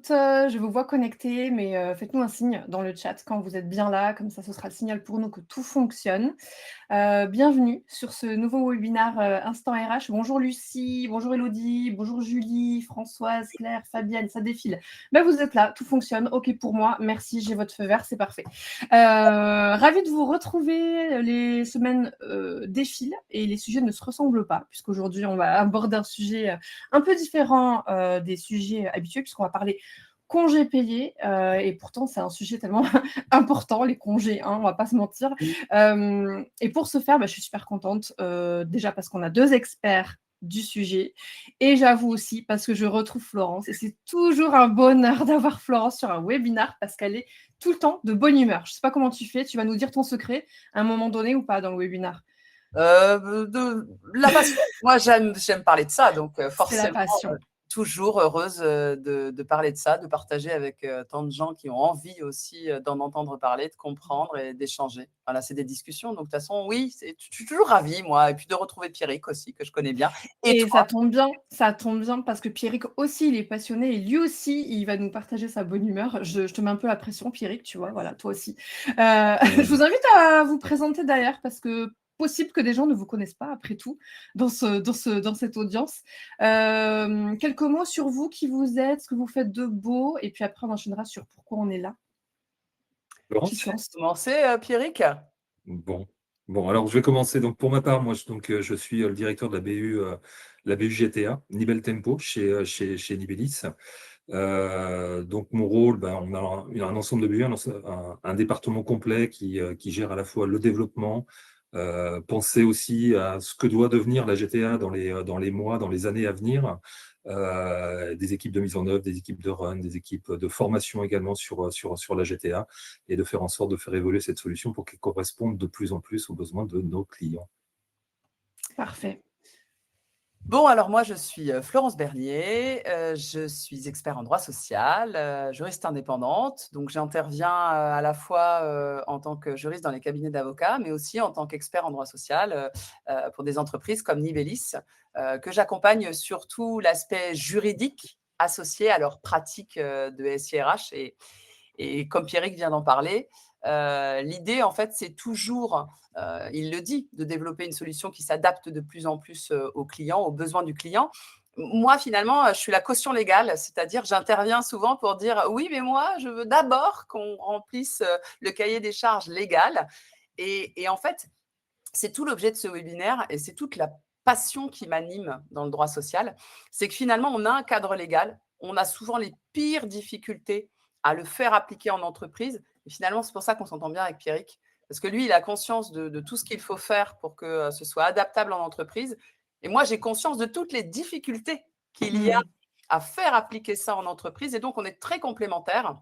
internautes, je vous vois connectés, mais faites-nous un signe dans le chat quand vous êtes bien là, comme ça ce sera le signal pour nous que tout fonctionne. Bienvenue sur ce nouveau webinaire Instant RH. Bonjour Lucie, bonjour Elodie, bonjour Julie, Françoise, Claire, Fabienne, ça défile. Ben, vous êtes là, tout fonctionne, ok pour moi, merci, j'ai votre feu vert, c'est parfait. Ravie de vous retrouver, les semaines défilent et les sujets ne se ressemblent pas, puisqu'aujourd'hui on va aborder un sujet un peu différent des sujets habituels, puisqu'on va parler congés payés, et pourtant c'est un sujet tellement important, les congés, hein, on va pas se mentir. Et pour ce faire, je suis super contente, déjà parce qu'on a 2 experts du sujet et j'avoue aussi parce que je retrouve Florence et c'est toujours un bonheur d'avoir Florence sur un webinaire parce qu'elle est tout le temps de bonne humeur. Je sais pas comment tu fais, tu vas nous dire ton secret à un moment donné ou pas dans le webinaire? De la passion. Moi, j'aime parler de ça, donc C'est la forcément, passion. toujours heureuse de parler de ça, de partager avec tant de gens qui ont envie aussi d'en entendre parler, de comprendre et d'échanger. Voilà, c'est des discussions. Donc, de toute façon, oui, je suis toujours ravie, moi, et puis de retrouver Pierrick aussi, que je connais bien. Et Et toi? ça tombe bien parce que Pierrick aussi, il est passionné et lui aussi, il va nous partager sa bonne humeur. Je te mets un peu la pression, Pierrick, tu vois, voilà, toi aussi. Je vous invite à vous présenter d'ailleurs parce que possible que des gens ne vous connaissent pas après tout dans cette audience. Quelques mots sur vous, qui vous êtes, ce que vous faites de beau, et puis après on enchaînera sur pourquoi on est là. Qui Laurence? se lance? Commencer, Pierrick? Bon. Bon, alors je vais commencer. Donc pour ma part, moi, je suis le directeur de la BU GTA, Nibel Tempo, chez Nibelis. Donc mon rôle, on a un ensemble de BU, un département complet qui gère à la fois le développement, penser aussi à ce que doit devenir la GTA dans les mois, dans les années à venir, des équipes de mise en œuvre, des équipes de run, des équipes de formation également sur la GTA, et de faire en sorte de faire évoluer cette solution pour qu'elle corresponde de plus en plus aux besoins de nos clients. Parfait. Bon, alors moi, je suis Florence Bernier, je suis expert en droit social, juriste indépendante. Donc, j'interviens à la fois en tant que juriste dans les cabinets d'avocats, mais aussi en tant qu'expert en droit social pour des entreprises comme Nivelis, que j'accompagne surtout l'aspect juridique associé à leur pratique de SIRH. Et comme Pierrick vient d'en parler, l'idée, en fait, c'est toujours, il le dit, de développer une solution qui s'adapte de plus en plus aux clients, aux besoins du client. Moi, finalement, je suis la caution légale, c'est-à-dire j'interviens souvent pour dire oui, mais moi, je veux d'abord qu'on remplisse le cahier des charges légal. Et en fait, c'est tout l'objet de ce webinaire et c'est toute la passion qui m'anime dans le droit social. C'est que finalement, on a un cadre légal, on a souvent les pires difficultés à le faire appliquer en entreprise. Et finalement, c'est pour ça qu'on s'entend bien avec Pierrick, parce que lui, il a conscience de tout ce qu'il faut faire pour que ce soit adaptable en entreprise. Et moi, j'ai conscience de toutes les difficultés qu'il y a à faire appliquer ça en entreprise. Et donc, on est très complémentaires.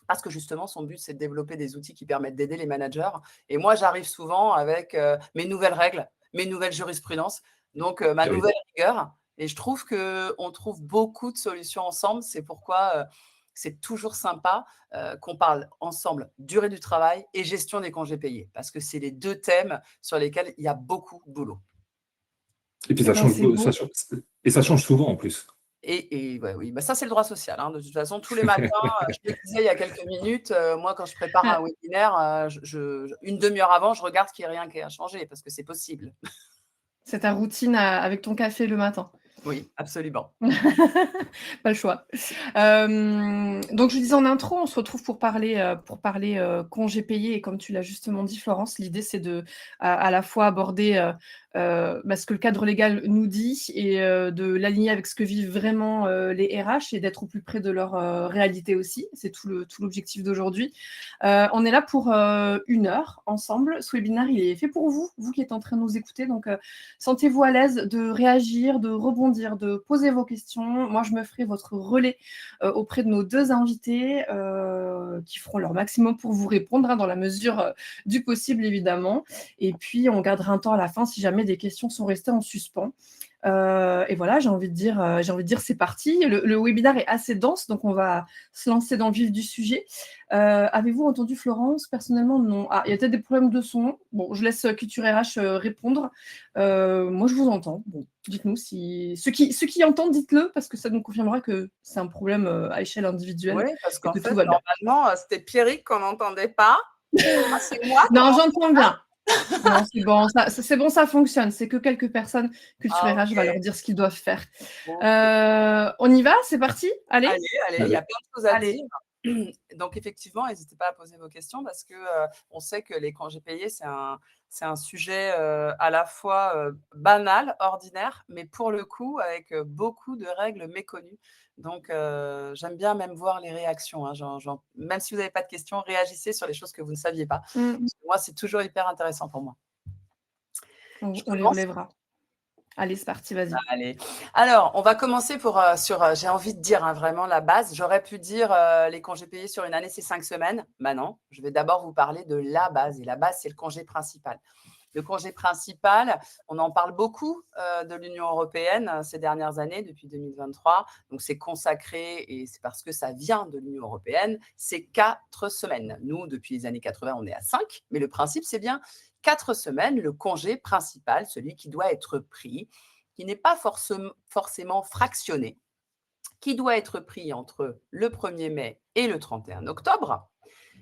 Parce que justement, son but, c'est de développer des outils qui permettent d'aider les managers. Et moi, j'arrive souvent avec mes nouvelles règles, mes nouvelles jurisprudences, donc ma Oui. nouvelle rigueur. Et je trouve qu'on trouve beaucoup de solutions ensemble. C'est pourquoi c'est toujours sympa qu'on parle ensemble durée du travail et gestion des congés payés. Parce que c'est les 2 thèmes sur lesquels il y a beaucoup de boulot. Et puis Eh ben, c'est beau. ça change souvent en plus. Et ouais, oui, ça, c'est le droit social, hein. De toute façon, tous les matins, je le disais il y a quelques minutes, moi, quand je prépare un webinaire, une demi-heure avant, je regarde qu'il y ait rien qui a changé parce que c'est possible. C'est ta routine avec ton café le matin. Oui, absolument. Pas le choix. Donc je disais en intro, on se retrouve pour parler, congés payés et comme tu l'as justement dit Florence, l'idée c'est de à la fois aborder, ce que le cadre légal nous dit et de l'aligner avec ce que vivent vraiment, les RH et d'être au plus près de leur, réalité aussi. C'est tout l'objectif d'aujourd'hui. On est là pour, 1 heure ensemble. Ce webinaire, il est fait pour vous, vous qui êtes en train de nous écouter, donc sentez-vous à l'aise de réagir, de rebondir, de poser vos questions. Moi, je me ferai votre relais auprès de nos 2 invités qui feront leur maximum pour vous répondre, hein, dans la mesure du possible, évidemment. Et puis, on gardera un temps à la fin si jamais des questions sont restées en suspens. Et voilà, j'ai envie de dire c'est parti. Le webinaire est assez dense, donc on va se lancer dans le vif du sujet. Avez-vous entendu Florence? Personnellement, non. Ah, il y a peut-être des problèmes de son. Bon, je laisse Culture RH répondre. Moi, je vous entends. Bon, dites-nous si ceux qui entendent, dites-le, parce que ça nous confirmera que c'est un problème à échelle individuelle Oui, parce et qu'en que tout fait, va bien. normalement, c'était Pierrick qu'on n'entendait pas. Ah, c'est moi qu'on Non, entend. j'entends bien. Non, c'est bon, c'est bon, ça fonctionne. C'est que quelques personnes, Culture Ah, RH va leur ok. dire ce qu'ils doivent faire. Ok. On y va? C'est parti? Allez? Allez, allez, il y a Allez. plein de choses à Allez. dire. Donc effectivement, n'hésitez pas à poser vos questions parce que on sait que les congés payés, c'est un sujet à la fois banal, ordinaire, mais pour le coup, avec beaucoup de règles méconnues. Donc, j'aime bien même voir les réactions, hein. Même si vous n'avez pas de questions, réagissez sur les choses que vous ne saviez pas. Parce que moi, c'est toujours hyper intéressant pour moi. Je On les commence. relèvera. Allez, c'est parti, vas-y. Allez. Alors, on va commencer sur, j'ai envie de dire hein, vraiment la base. J'aurais pu dire les congés payés sur une année, c'est 5 semaines. Bah non, je vais d'abord vous parler de la base. Et la base, c'est le congé principal. Le congé principal, on en parle beaucoup de l'Union européenne ces dernières années, depuis 2023. Donc, c'est consacré et c'est parce que ça vient de l'Union européenne. C'est 4 semaines. Nous, depuis les années 80, on est à 5. Mais le principe, c'est bien 4 semaines, le congé principal, celui qui doit être pris, qui n'est pas forcément fractionné, qui doit être pris entre le 1er mai et le 31 octobre.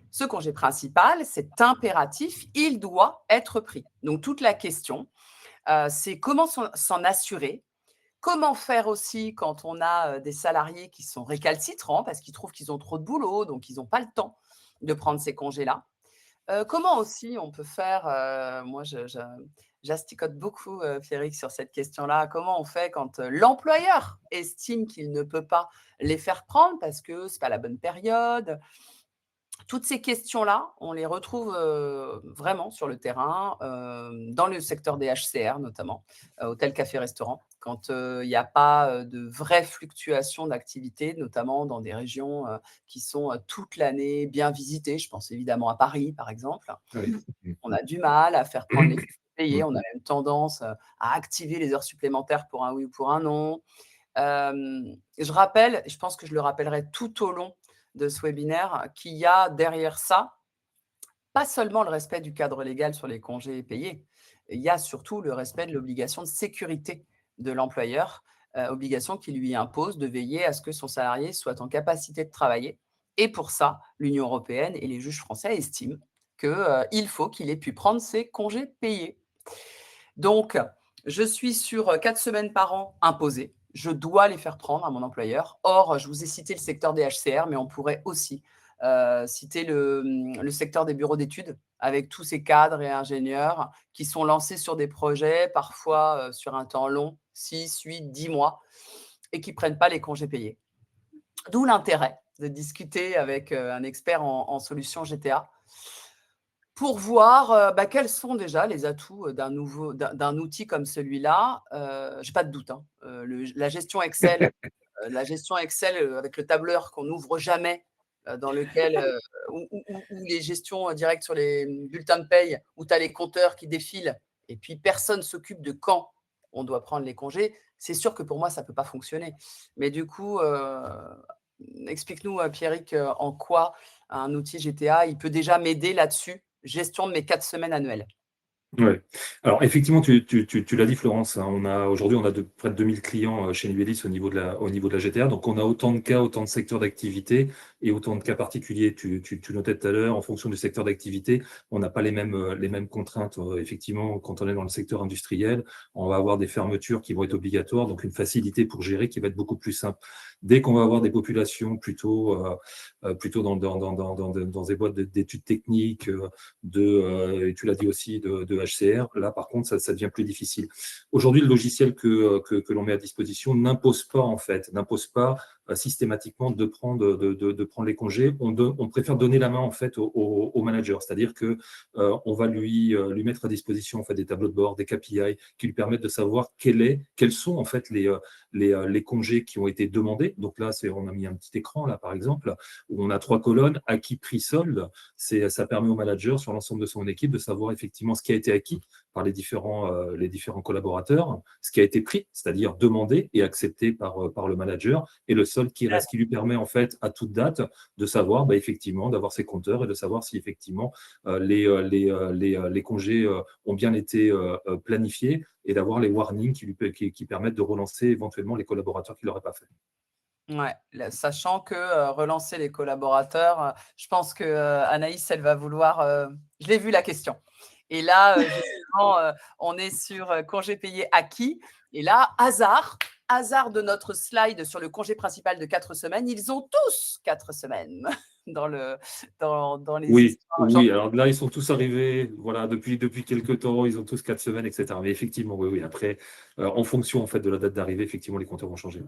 Ce congé principal, c'est impératif, il doit être pris. Donc, toute la question, c'est comment s'en assurer, comment faire aussi quand on a des salariés qui sont récalcitrants parce qu'ils trouvent qu'ils ont trop de boulot, donc ils n'ont pas le temps de prendre ces congés-là. Comment aussi on peut faire, moi j'asticote beaucoup, Pierrick, sur cette question-là. Comment on fait quand, l'employeur estime qu'il ne peut pas les faire prendre parce que c'est pas la bonne période? Toutes ces questions-là, on les retrouve, vraiment sur le terrain, dans le secteur des HCR notamment, hôtels, cafés, restaurants. Quand, il y a pas, de vraies fluctuations d'activité, notamment dans des régions, qui sont, toute l'année bien visitées. Je pense évidemment à Paris, par exemple. Oui. On a du mal à faire prendre les congés payés. Mm. On a même tendance, à activer les heures supplémentaires pour un oui ou pour un non. Je rappelle, et je pense que je le rappellerai tout au long de ce webinaire, qu'il y a derrière ça, pas seulement le respect du cadre légal sur les congés payés, il y a surtout le respect de l'obligation de sécurité de l'employeur, obligation qui lui impose de veiller à ce que son salarié soit en capacité de travailler. Et pour ça, l'Union européenne et les juges français estiment qu'il faut qu'il ait pu prendre ses congés payés. Donc, je suis sur 4 semaines par an imposées. Je dois les faire prendre à mon employeur. Or, je vous ai cité le secteur des HCR, mais on pourrait aussi citer le secteur des bureaux d'études, avec tous ces cadres et ingénieurs qui sont lancés sur des projets, parfois sur un temps long, 6, 8, 10 mois, et qui ne prennent pas les congés payés. D'où l'intérêt de discuter avec un expert en solutions GTA pour voir quels sont déjà les atouts d'un outil comme celui-là. Je n'ai pas de doute, hein. La gestion Excel, avec le tableur qu'on n'ouvre jamais, dans lequel, ou les gestions directes sur les bulletins de paye, où tu as les compteurs qui défilent et puis personne ne s'occupe de quand on doit prendre les congés. C'est sûr que pour moi, ça ne peut pas fonctionner. Mais du coup, explique-nous, Pierrick, en quoi un outil GTA, il peut déjà m'aider là-dessus, gestion de mes 4 semaines annuelles. Ouais. Alors effectivement, tu l'as dit, Florence, hein, aujourd'hui on a près de 2000 clients chez Nivelis au niveau de la GTA. Donc on a autant de cas, autant de secteurs d'activité et autant de cas particuliers. Tu notais tout à l'heure, en fonction du secteur d'activité, on n'a pas les mêmes contraintes. Effectivement, quand on est dans le secteur industriel, on va avoir des fermetures qui vont être obligatoires, donc une facilité pour gérer qui va être beaucoup plus simple. Dès qu'on va avoir des populations plutôt dans des boîtes d'études techniques, et tu l'as dit aussi, de HCR, là par contre ça devient plus difficile. Aujourd'hui, le logiciel que l'on met à disposition n'impose pas systématiquement de prendre les congés. On préfère donner la main en fait au manager, c'est-à-dire que on va lui mettre à disposition en fait des tableaux de bord, des KPI qui lui permettent de savoir quels sont en fait les congés qui ont été demandés. Donc là, on a mis un petit écran là par exemple où on a 3 colonnes, acquis, prix, solde. Ça permet au manager sur l'ensemble de son équipe de savoir effectivement ce qui a été acquis par les différents collaborateurs, ce qui a été pris, c'est-à-dire demandé et accepté par le manager, est le seul qui reste, qui lui permet en fait à toute date de savoir effectivement, d'avoir ses compteurs et de savoir si effectivement les congés ont bien été planifiés et d'avoir les warnings qui permettent de relancer éventuellement les collaborateurs qui ne l'auraient pas fait. Ouais, sachant que relancer les collaborateurs, je pense que Anaïs, elle va vouloir. Je l'ai vu la question. Et là, justement, on est sur congé payé acquis. Et là, hasard de notre slide sur le congé principal de 4 semaines, ils ont tous 4 semaines dans les Oui, histoires. alors là, ils sont tous arrivés, voilà, depuis quelques temps, ils ont tous 4 semaines, etc. Mais effectivement, oui. Après, en fonction en fait de la date d'arrivée, effectivement, les compteurs vont changer.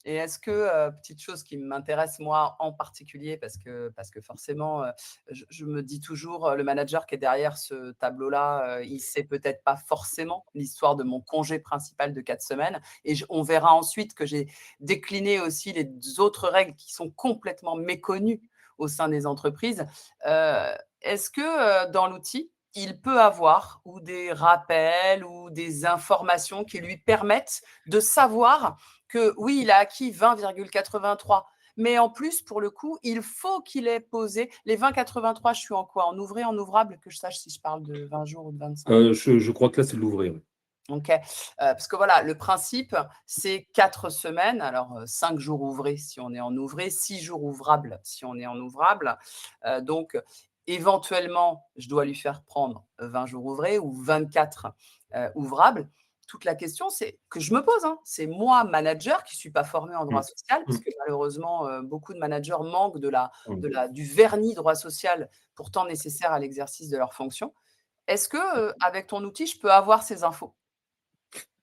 Et est-ce que, petite chose qui m'intéresse moi en particulier, parce que forcément, je me dis toujours, le manager qui est derrière ce tableau-là, il sait peut-être pas forcément l'histoire de mon congé principal de 4 semaines, et on verra ensuite que j'ai décliné aussi les autres règles qui sont complètement méconnues au sein des entreprises. Est-ce que, dans l'outil, il peut avoir ou des rappels ou des informations qui lui permettent de savoir que oui, il a acquis 20,83. Mais en plus, pour le coup, il faut qu'il ait posé les 20,83. Je suis en quoi? En ouvré, en ouvrable? Que je sache si je parle de 20 jours ou de 25. Je crois que là, c'est de l'ouvrir. OK. Parce que voilà, le principe, c'est 4 semaines. Alors, 5 jours ouvrés si on est en ouvré, 6 jours ouvrables si on est en ouvrable. Donc, éventuellement, je dois lui faire prendre 20 jours ouvrés ou 24 ouvrables. Toute la question, c'est que je me pose, hein, c'est moi, manager, qui ne suis pas formé en droit social, parce que malheureusement, beaucoup de managers manquent du vernis droit social pourtant nécessaire à l'exercice de leur fonction. Est-ce que, avec ton outil, je peux avoir ces infos?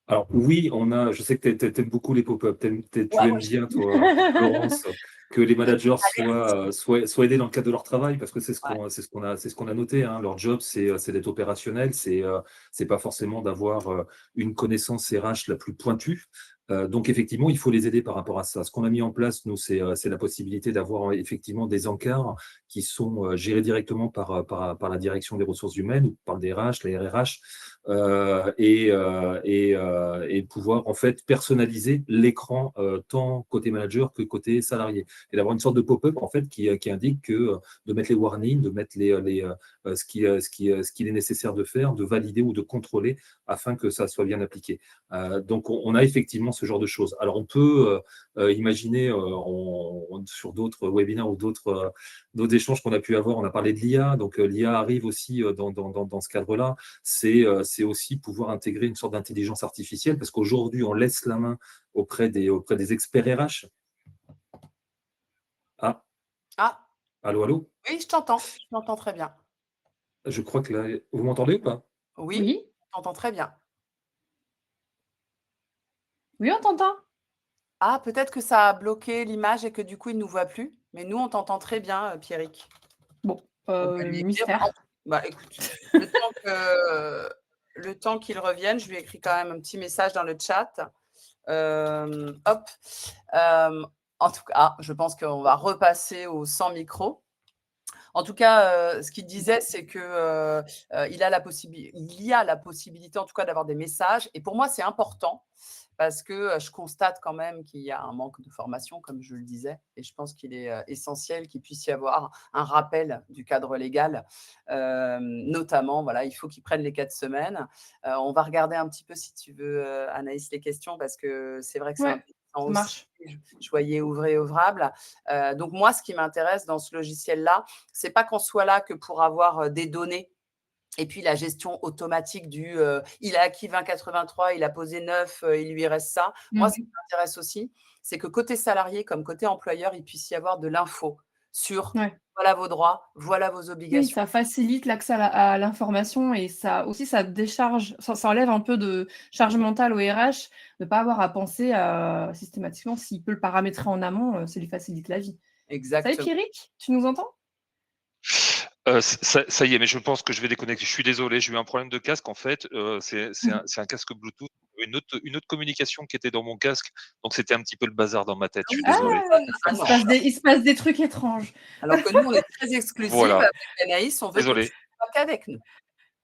Alors oui, je sais que tu aimes beaucoup les pop-up, tu Ouais, moi aimes bien, toi, Florence, que les managers soient aidés dans le cadre de leur travail, parce que ouais. c'est ce qu'on a noté, hein. Leur job, c'est d'être opérationnel, c'est pas forcément d'avoir une connaissance RH la plus pointue. Donc effectivement, il faut les aider par rapport à ça. Ce qu'on a mis en place, nous, c'est la possibilité d'avoir effectivement des encarts qui sont gérés directement par la direction des ressources humaines ou par le DRH, la RRH, et pouvoir en fait personnaliser l'écran tant côté manager que côté salarié, et d'avoir une sorte de pop-up en fait qui indique que de mettre les warnings, de mettre ce qu'il est nécessaire de faire, de valider ou de contrôler afin que ça soit bien appliqué. Donc on a effectivement ce genre de choses. Alors on peut imaginer sur d'autres webinaires ou d'autres échanges qu'on a pu avoir, on a parlé de l'IA, donc l'IA arrive aussi dans ce cadre-là. C'est aussi pouvoir intégrer une sorte d'intelligence artificielle, parce qu'aujourd'hui, on laisse la main auprès des experts RH. Ah, Ah, allô? oui, je t'entends très bien. Je crois que là, vous m'entendez ou pas? Oui, Oui, je t'entends très bien. oui, on t'entend. Ah, peut-être que ça a bloqué l'image et que du coup, il ne nous voit plus, mais nous, on t'entend très bien, Pierrick. Bon, On peut lui écrire. mystère. Bah, écoute, le temps qu'il revienne, je lui écris quand même un petit message dans le chat. Hop. En tout cas, je pense qu'on va repasser au sans micro. En tout cas, ce qu'il disait, c'est que, il y a la possibilité, en tout cas, d'avoir des messages, et pour moi, c'est important parce que, je constate quand même qu'il y a un manque de formation, comme je le disais, et je pense qu'il est, essentiel qu'il puisse y avoir un rappel du cadre légal. Notamment, voilà, il faut qu'ils prennent les 4 semaines. On va regarder un petit peu, si tu veux, Anaïs, les questions, parce que c'est vrai que c'est Ouais, intéressant ça aussi. marche. Je voyais ouvré et ouvrable. Donc moi, ce qui m'intéresse dans ce logiciel-là, c'est pas qu'on soit là que pour avoir des données et puis la gestion automatique il a acquis 20,83, il a posé 9, il lui reste ça. Moi, ce qui m'intéresse aussi, c'est que côté salarié comme côté employeur, il puisse y avoir de l'info sur Ouais. voilà vos droits, voilà vos Oui, obligations. ça facilite l'accès à l'information, et ça aussi, ça décharge, ça enlève un peu de charge mentale au RH, de ne pas avoir à penser systématiquement. S'il peut le paramétrer en amont, ça lui facilite la vie. Salut Exactement. Pierrick, tu nous entends? Ça y est, mais je pense que je vais déconnecter. Je suis désolé, j'ai eu un problème de casque en fait. C'est un casque Bluetooth, une autre communication qui était dans mon casque, donc c'était un petit peu le bazar dans ma tête. Je suis Ah, désolé. il se passe des trucs étranges. Alors que nous, on est très exclusifs Voilà, avec Anaïs, on veut que tu désolé. ne sois qu'avec nous.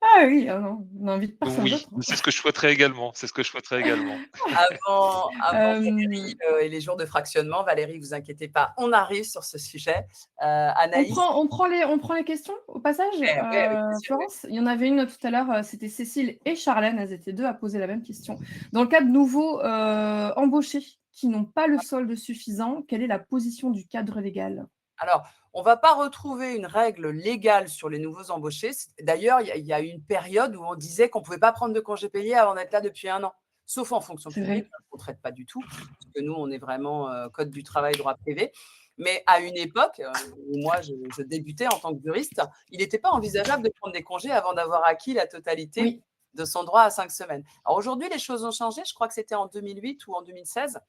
Ah oui, ah non, on n'invite personne Oui, d'autre, hein. c'est ce que je souhaiterais également, c'est ce que je souhaiterais également. Avant Hem, Valérie, et les jours de fractionnement, Valérie, vous inquiétez pas, on arrive sur ce sujet. on Anaïs? prend on prend les questions au passage, Ouais, avec plaisir, ouais. Florence? Il y en avait une tout à l'heure, c'était Cécile et Charlène, elles étaient 2 à poser la même question. Dans le cas de nouveaux, embauchés qui n'ont pas le solde suffisant, quelle est la position du cadre légal? Alors, on va pas retrouver une règle légale sur les nouveaux embauchés. D'ailleurs, il y a eu une période où on disait qu'on pouvait pas prendre de congés payés avant d'être là depuis 1 an, sauf en fonction C'est publique, vrai. hein, qu'on traite pas du tout, parce que nous, on est vraiment, code du travail, droit privé. Mais à une époque, où moi je débutais en tant que juriste, il n'était pas envisageable de prendre des congés avant d'avoir acquis la totalité Oui. de son droit à 5 semaines. Alors aujourd'hui, les choses ont changé. Je crois que c'était en 2008 ou en 2016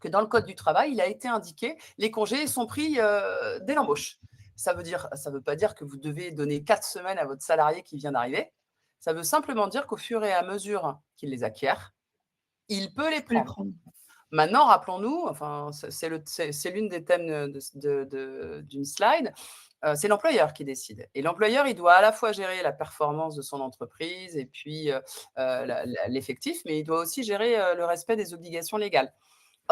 que dans le code du travail, il a été indiqué les congés sont pris dès l'embauche. Ça veut pas dire que vous devez donner 4 semaines à votre salarié qui vient d'arriver. Ça veut simplement dire qu'au fur et à mesure qu'il les acquiert, il peut les Je peux les prendre. prendre. Maintenant, rappelons-nous, enfin, c'est l'une des thèmes d'une slide, c'est l'employeur qui décide. Et l'employeur, il doit à la fois gérer la performance de son entreprise et puis l'effectif, mais il doit aussi gérer le respect des obligations légales.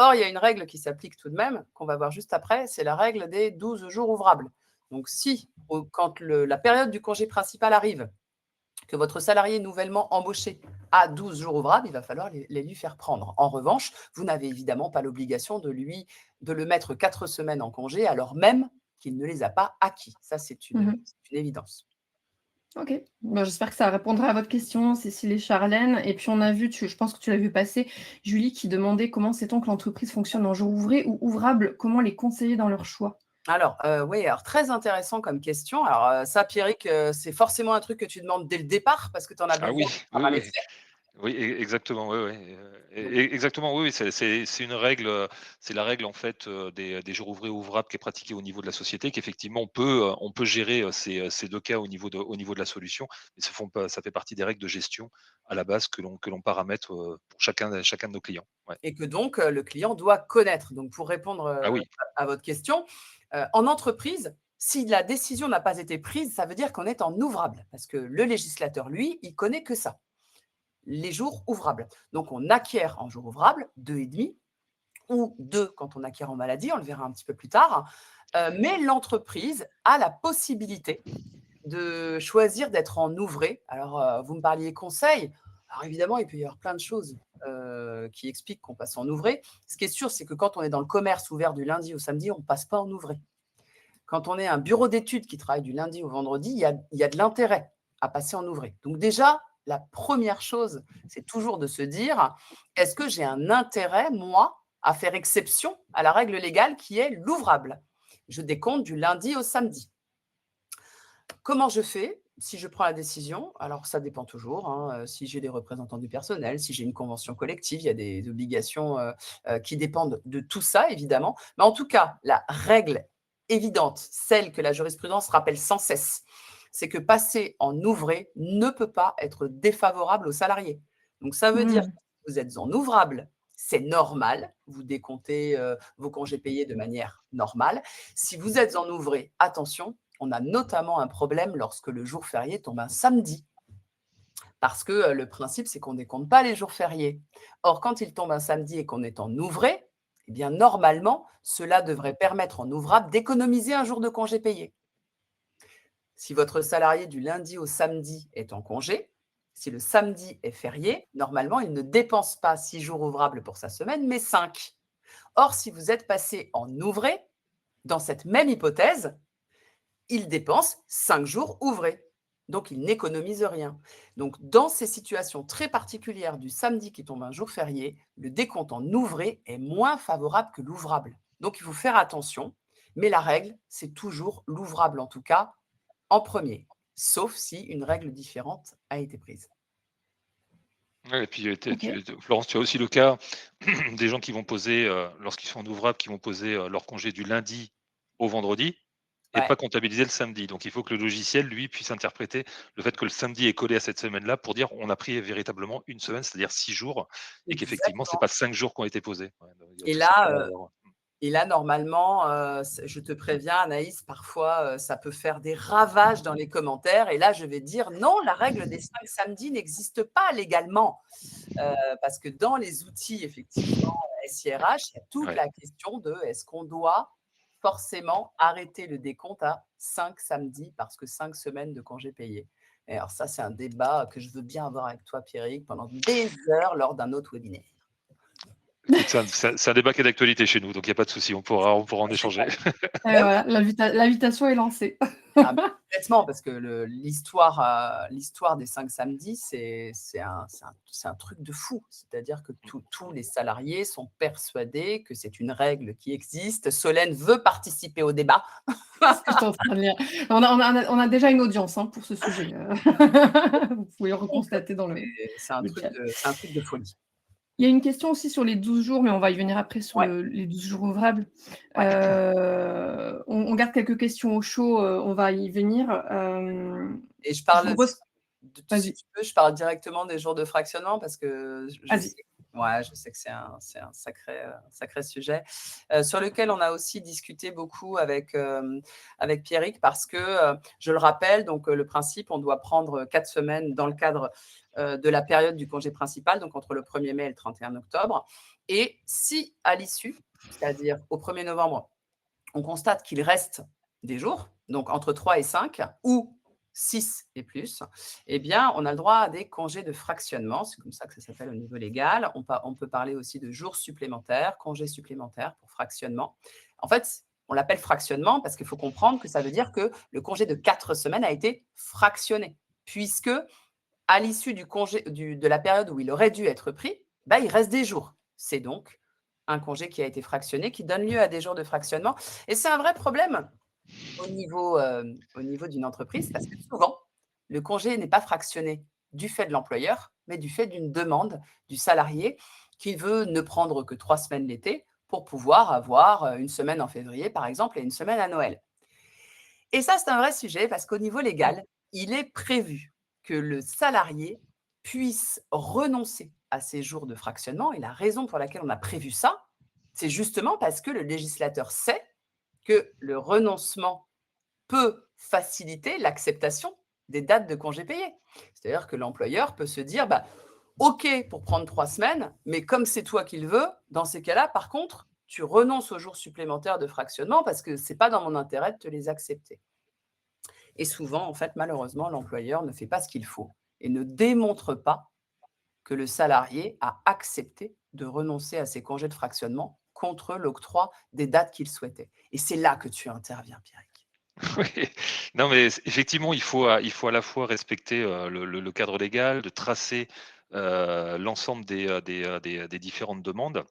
Or, il y a une règle qui s'applique tout de même, qu'on va voir juste après, c'est la règle des 12 jours ouvrables. Donc, si, quand la période du congé principal arrive, que votre salarié nouvellement embauché a 12 jours ouvrables, il va falloir les lui faire prendre. En revanche, vous n'avez évidemment pas l'obligation de le mettre 4 semaines en congé, alors même qu'il ne les a pas acquis. Ça, c'est Mmh une, mh. c'est une évidence. OK. Bah, j'espère que ça répondra à votre question, Cécile et Charlène. Et puis on a vu, je pense que tu l'as vu passer, Julie qui demandait comment sait-on que l'entreprise fonctionne en jours ouvrés ou ouvrables? Comment les conseiller dans leur choix? Alors, oui, alors très intéressant comme question. Alors, ça, Pierrick, c'est forcément un truc que tu demandes dès le départ parce que tu en as Ah besoin oui, pour oui, oui. paramétrer. Oui, exactement, oui, oui, Donc, exactement, oui, oui, c'est une règle, c'est la règle en fait, des jours ouvrés ouvrables qui est pratiquée au niveau de la société, qu'effectivement on peut gérer, ces 2 cas au niveau de la solution, mais ça fait partie des règles de gestion à la base que l'on paramètre, pour chacun de nos clients. Ouais. et que donc, le client doit connaître. Donc, pour répondre Ah oui, à votre question, en entreprise, si la décision n'a pas été prise, ça veut dire qu'on est en ouvrable, parce que le législateur, lui, il connaît que ça, les jours ouvrables. Donc, on acquiert en jours ouvrables 2,5 ou 2 quand on acquiert en maladie, on le verra un petit peu plus tard. Mais l'entreprise a la possibilité de choisir d'être en ouvré. Alors, vous me parliez conseil. Alors évidemment, il peut y avoir plein de choses qui expliquent qu'on passe en ouvré. Ce qui est sûr, c'est que quand on est dans le commerce ouvert du lundi au samedi, on ne passe pas en ouvré. Quand on est un bureau d'études qui travaille du lundi au vendredi, il y a de l'intérêt à passer en ouvré. Donc déjà, la première chose, c'est toujours de se dire, est-ce que j'ai un intérêt, moi, à faire exception à la règle légale qui est l'ouvrable? Je décompte du lundi au samedi. Comment je fais si je prends la décision? Alors ça dépend toujours, hein, si j'ai des représentants du personnel, si j'ai une convention collective, il y a des obligations, qui dépendent de tout ça évidemment. Mais en tout cas, la règle évidente, celle que la jurisprudence rappelle sans cesse, c'est que passer en ouvré ne peut pas être défavorable aux salariés. Donc ça veut dire que Mmh. si vous êtes en ouvrable, c'est normal, vous décomptez, vos congés payés de manière normale. Si vous êtes en ouvré, attention, on a notamment un problème lorsque le jour férié tombe un samedi, parce que le principe, c'est qu'on ne décompte pas les jours fériés. Or, quand il tombe un samedi et qu'on est en ouvré, eh bien, normalement, cela devrait permettre en ouvrable d'économiser un jour de congé payé. Si votre salarié du lundi au samedi est en congé, si le samedi est férié, normalement, il ne dépense pas 6 jours ouvrables pour sa semaine, mais 5. Or, si vous êtes passé en ouvré, dans cette même hypothèse, il dépense 5 jours ouvrés. Donc, il n'économise rien. Donc, dans ces situations très particulières du samedi qui tombe un jour férié, le décompte en ouvré est moins favorable que l'ouvrable. Donc, il faut faire attention. Mais la règle, c'est toujours l'ouvrable, en tout cas, en premier, sauf si une règle différente a été prise. ouais, et puis, OK. Florence, tu as aussi le cas des gens qui vont poser, lorsqu'ils sont en ouvrable, qui vont poser, leur congé du lundi au vendredi et Ouais, pas comptabiliser le samedi. Donc il faut que le logiciel, lui, puisse interpréter le fait que le samedi est collé à cette semaine-là pour dire: «On a pris véritablement une semaine, c'est-à-dire 6 jours» et qu'effectivement, c'est exactement. pas 5 jours qui ont été posés. Ouais, donc il y a Et tout ça là, qu'il y a à voir. Et là, normalement, je te préviens, Anaïs, parfois, ça peut faire des ravages dans les commentaires. Et là, je vais dire non, la règle des 5 samedis n'existe pas légalement. Parce que dans les outils, effectivement, SIRH, il y a toute Ouais. la question de est-ce qu'on doit forcément arrêter le décompte à 5 samedis parce que 5 semaines de congés payés. Et alors ça, c'est un débat que je veux bien avoir avec toi, Pierrick, pendant des heures lors d'un autre webinaire. Écoute, c'est un débat qui est d'actualité chez nous, donc il n'y a pas de souci, on pourra en échanger. Et voilà, l'invitation est lancée. Ah, mais complètement, parce que l'histoire des 5 samedis, c'est un truc de fou. C'est-à-dire que tous les salariés sont persuadés que c'est une règle qui existe. Solène veut participer au débat. C'est ce que j'étais en train de lire. On a déjà une audience pour ce sujet. Vous pouvez le reconstater dans le C'est un chat. truc de folie. Il y a une question aussi sur les 12 jours, mais on va y venir après sur Ouais. les 12 jours ouvrables. Ouais. On garde quelques questions au chaud, on va y venir. Et je Je parle, vous propose... si Vas-y. tu veux, je parle directement des jours de fractionnement parce que Vas-y. je sais que c'est un sacré sujet sur lequel on a aussi discuté beaucoup avec Pierrick parce que, je le rappelle, donc le principe, on doit prendre 4 semaines dans le cadre de la période du congé principal, donc entre le 1er mai et le 31 octobre. Et si à l'issue, c'est-à-dire au 1er novembre, on constate qu'il reste des jours, donc entre 3 et 5, ou 6 et plus, eh bien, on a le droit à des congés de fractionnement. C'est comme ça que ça s'appelle au niveau légal. On peut parler aussi de jours supplémentaires, congés supplémentaires pour fractionnement. En fait, on l'appelle fractionnement parce qu'il faut comprendre que ça veut dire que le congé de 4 semaines a été fractionné, puisque à l'issue de la période où il aurait dû être pris, il reste des jours. C'est donc un congé qui a été fractionné, qui donne lieu à des jours de fractionnement. Et c'est un vrai problème au niveau d'une entreprise, parce que souvent, le congé n'est pas fractionné du fait de l'employeur, mais du fait d'une demande du salarié qui veut ne prendre que 3 semaines l'été pour pouvoir avoir une semaine en février, par exemple, et une semaine à Noël. Et ça, c'est un vrai sujet parce qu'au niveau légal, il est prévu que le salarié puisse renoncer à ces jours de fractionnement. Et la raison pour laquelle on a prévu ça, c'est justement parce que le législateur sait que le renoncement peut faciliter l'acceptation des dates de congés payés. C'est-à-dire que l'employeur peut se dire, OK pour prendre 3 semaines, mais comme c'est toi qui le veux, dans ces cas-là, par contre, tu renonces aux jours supplémentaires de fractionnement parce que ce n'est pas dans mon intérêt de te les accepter. Et souvent, en fait, malheureusement, l'employeur ne fait pas ce qu'il faut et ne démontre pas que le salarié a accepté de renoncer à ses congés de fractionnement contre l'octroi des dates qu'il souhaitait. Et c'est là que tu interviens, Pierrick. Oui, non, mais effectivement, il faut à la fois respecter le cadre légal, de tracer l'ensemble des différentes demandes.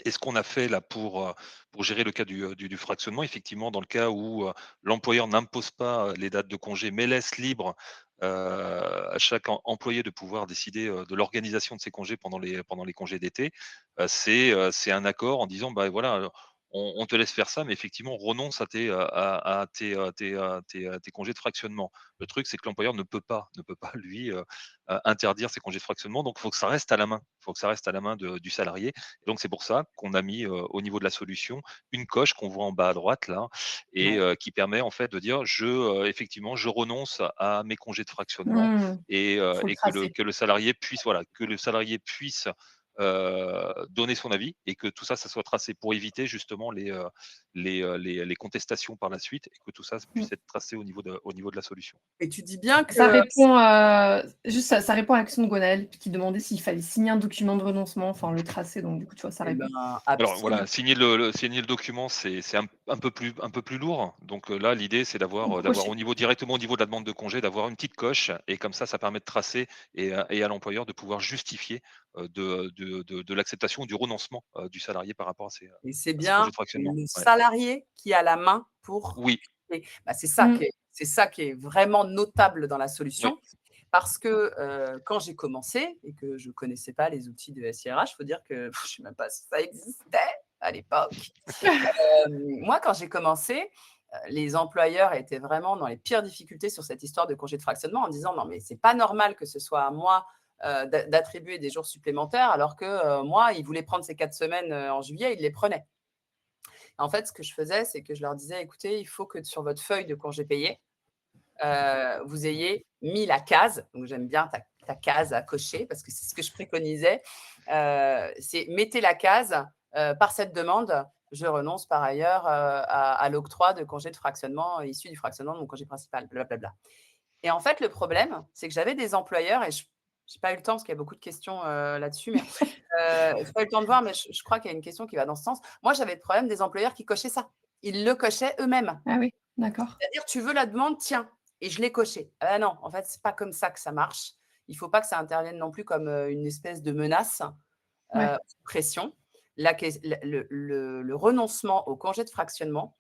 Et ce qu'on a fait là pour gérer le cas du fractionnement, effectivement, dans le cas où l'employeur n'impose pas les dates de congé, mais laisse libre à chaque employé de pouvoir décider de l'organisation de ses congés pendant les congés d'été, c'est un accord en disant, voilà, on te laisse faire ça, mais effectivement, on renonce à tes congés de fractionnement. Le truc, c'est que l'employeur ne peut pas lui interdire ses congés de fractionnement, donc il faut que ça reste à la main. Il faut que ça reste à la main du salarié. Et donc c'est pour ça qu'on a mis au niveau de la solution une coche qu'on voit en bas à droite là, et qui permet en fait de dire effectivement je renonce à mes congés de fractionnement, et, Faut le et tracer. que le salarié puisse donner son avis, et que tout ça soit tracé pour éviter justement les contestations par la suite, et que tout ça puisse être tracé au niveau de la solution. Et tu dis bien que... Ça répond, ça répond à la question de Gwenaël qui demandait s'il fallait signer un document de renoncement, enfin le tracer. Donc du coup, tu vois, ça répond. Alors voilà, signer le document, c'est un peu plus lourd. Donc là, l'idée, c'est d'avoir directement au niveau de la demande de congé, d'avoir une petite coche, et comme ça permet de tracer, et à l'employeur de pouvoir justifier de l'acceptation ou du renoncement du salarié par rapport à ses Et c'est congés bien de fractionnement. le Ouais. salarié qui a la main pour... Oui, c'est ça qui est vraiment notable dans la solution. Parce que quand j'ai commencé et que je ne connaissais pas les outils de SIRH, il faut dire que je ne sais même pas si ça existait à l'époque. Moi, quand j'ai commencé, les employeurs étaient vraiment dans les pires difficultés sur cette histoire de congé de fractionnement en disant non, mais ce n'est pas normal que ce soit à moi d'attribuer des jours supplémentaires alors que moi, ils voulaient prendre ces 4 semaines en juillet, ils les prenaient. En fait, ce que je faisais, c'est que je leur disais, écoutez, il faut que sur votre feuille de congé payé, vous ayez mis la case. Donc, j'aime bien ta case à cocher parce que c'est ce que je préconisais. C'est mettez la case par cette demande. Je renonce par ailleurs à l'octroi de congé de fractionnement issu du fractionnement de mon congé principal, blablabla. Et en fait, le problème, c'est que j'avais des employeurs et je n'ai pas eu le temps parce qu'il y a beaucoup de questions là-dessus, mais je n'ai pas eu le temps de voir, mais je crois qu'il y a une question qui va dans ce sens. Moi, j'avais le problème des employeurs qui cochaient ça. Ils le cochaient eux-mêmes. Ah oui, d'accord. C'est-à-dire, tu veux la demande, tiens, et je l'ai coché. Ah ben non, en fait, ce n'est pas comme ça que ça marche. Il ne faut pas que ça intervienne non plus comme une espèce de menace, Ouais. pression. Le renoncement au congé de fractionnement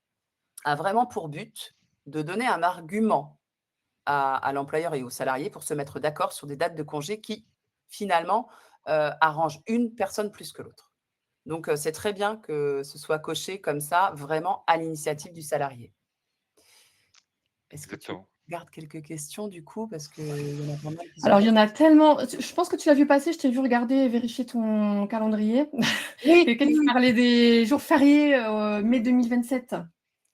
a vraiment pour but de donner un argument à l'employeur et aux salariés pour se mettre d'accord sur des dates de congé qui, finalement, arrangent une personne plus que l'autre. Donc, c'est très bien que ce soit coché comme ça, vraiment à l'initiative du salarié. Est-ce que tu Exactement. gardes quelques questions du coup? Parce qu'il y en a pas mal qui sont Alors, il y en passées. a tellement. Je pense que tu l'as vu passer, je t'ai vu regarder et vérifier ton calendrier. Oui, Quelqu'un oui, qui oui. parlait des jours fériés mai 2027.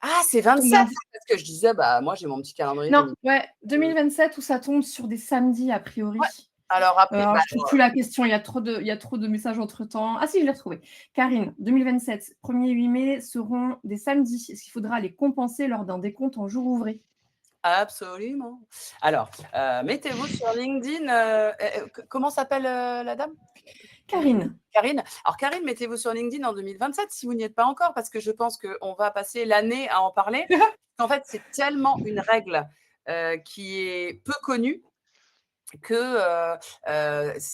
Ah, c'est Tombe 27! lundi. Parce que je disais, bah, moi, j'ai mon petit calendrier Non, 2000. ouais, 2027 où ça tombe sur des samedis a priori. Ouais. Alors après, Alors, bah, je trouve plus la question, il y a trop de messages entre-temps. Ah si, je l'ai retrouvé. Karine, 2027, 1er 8 mai seront des samedis. Est-ce qu'il faudra les compenser lors d'un décompte en jours ouvrés? absolument. Alors, mettez-vous sur LinkedIn. Comment s'appelle la dame? Karine. Karine. Alors, Karine, mettez-vous sur LinkedIn en 2027 si vous n'y êtes pas encore, parce que je pense qu'on va passer l'année à en parler. En fait, c'est tellement une règle qui est peu connue que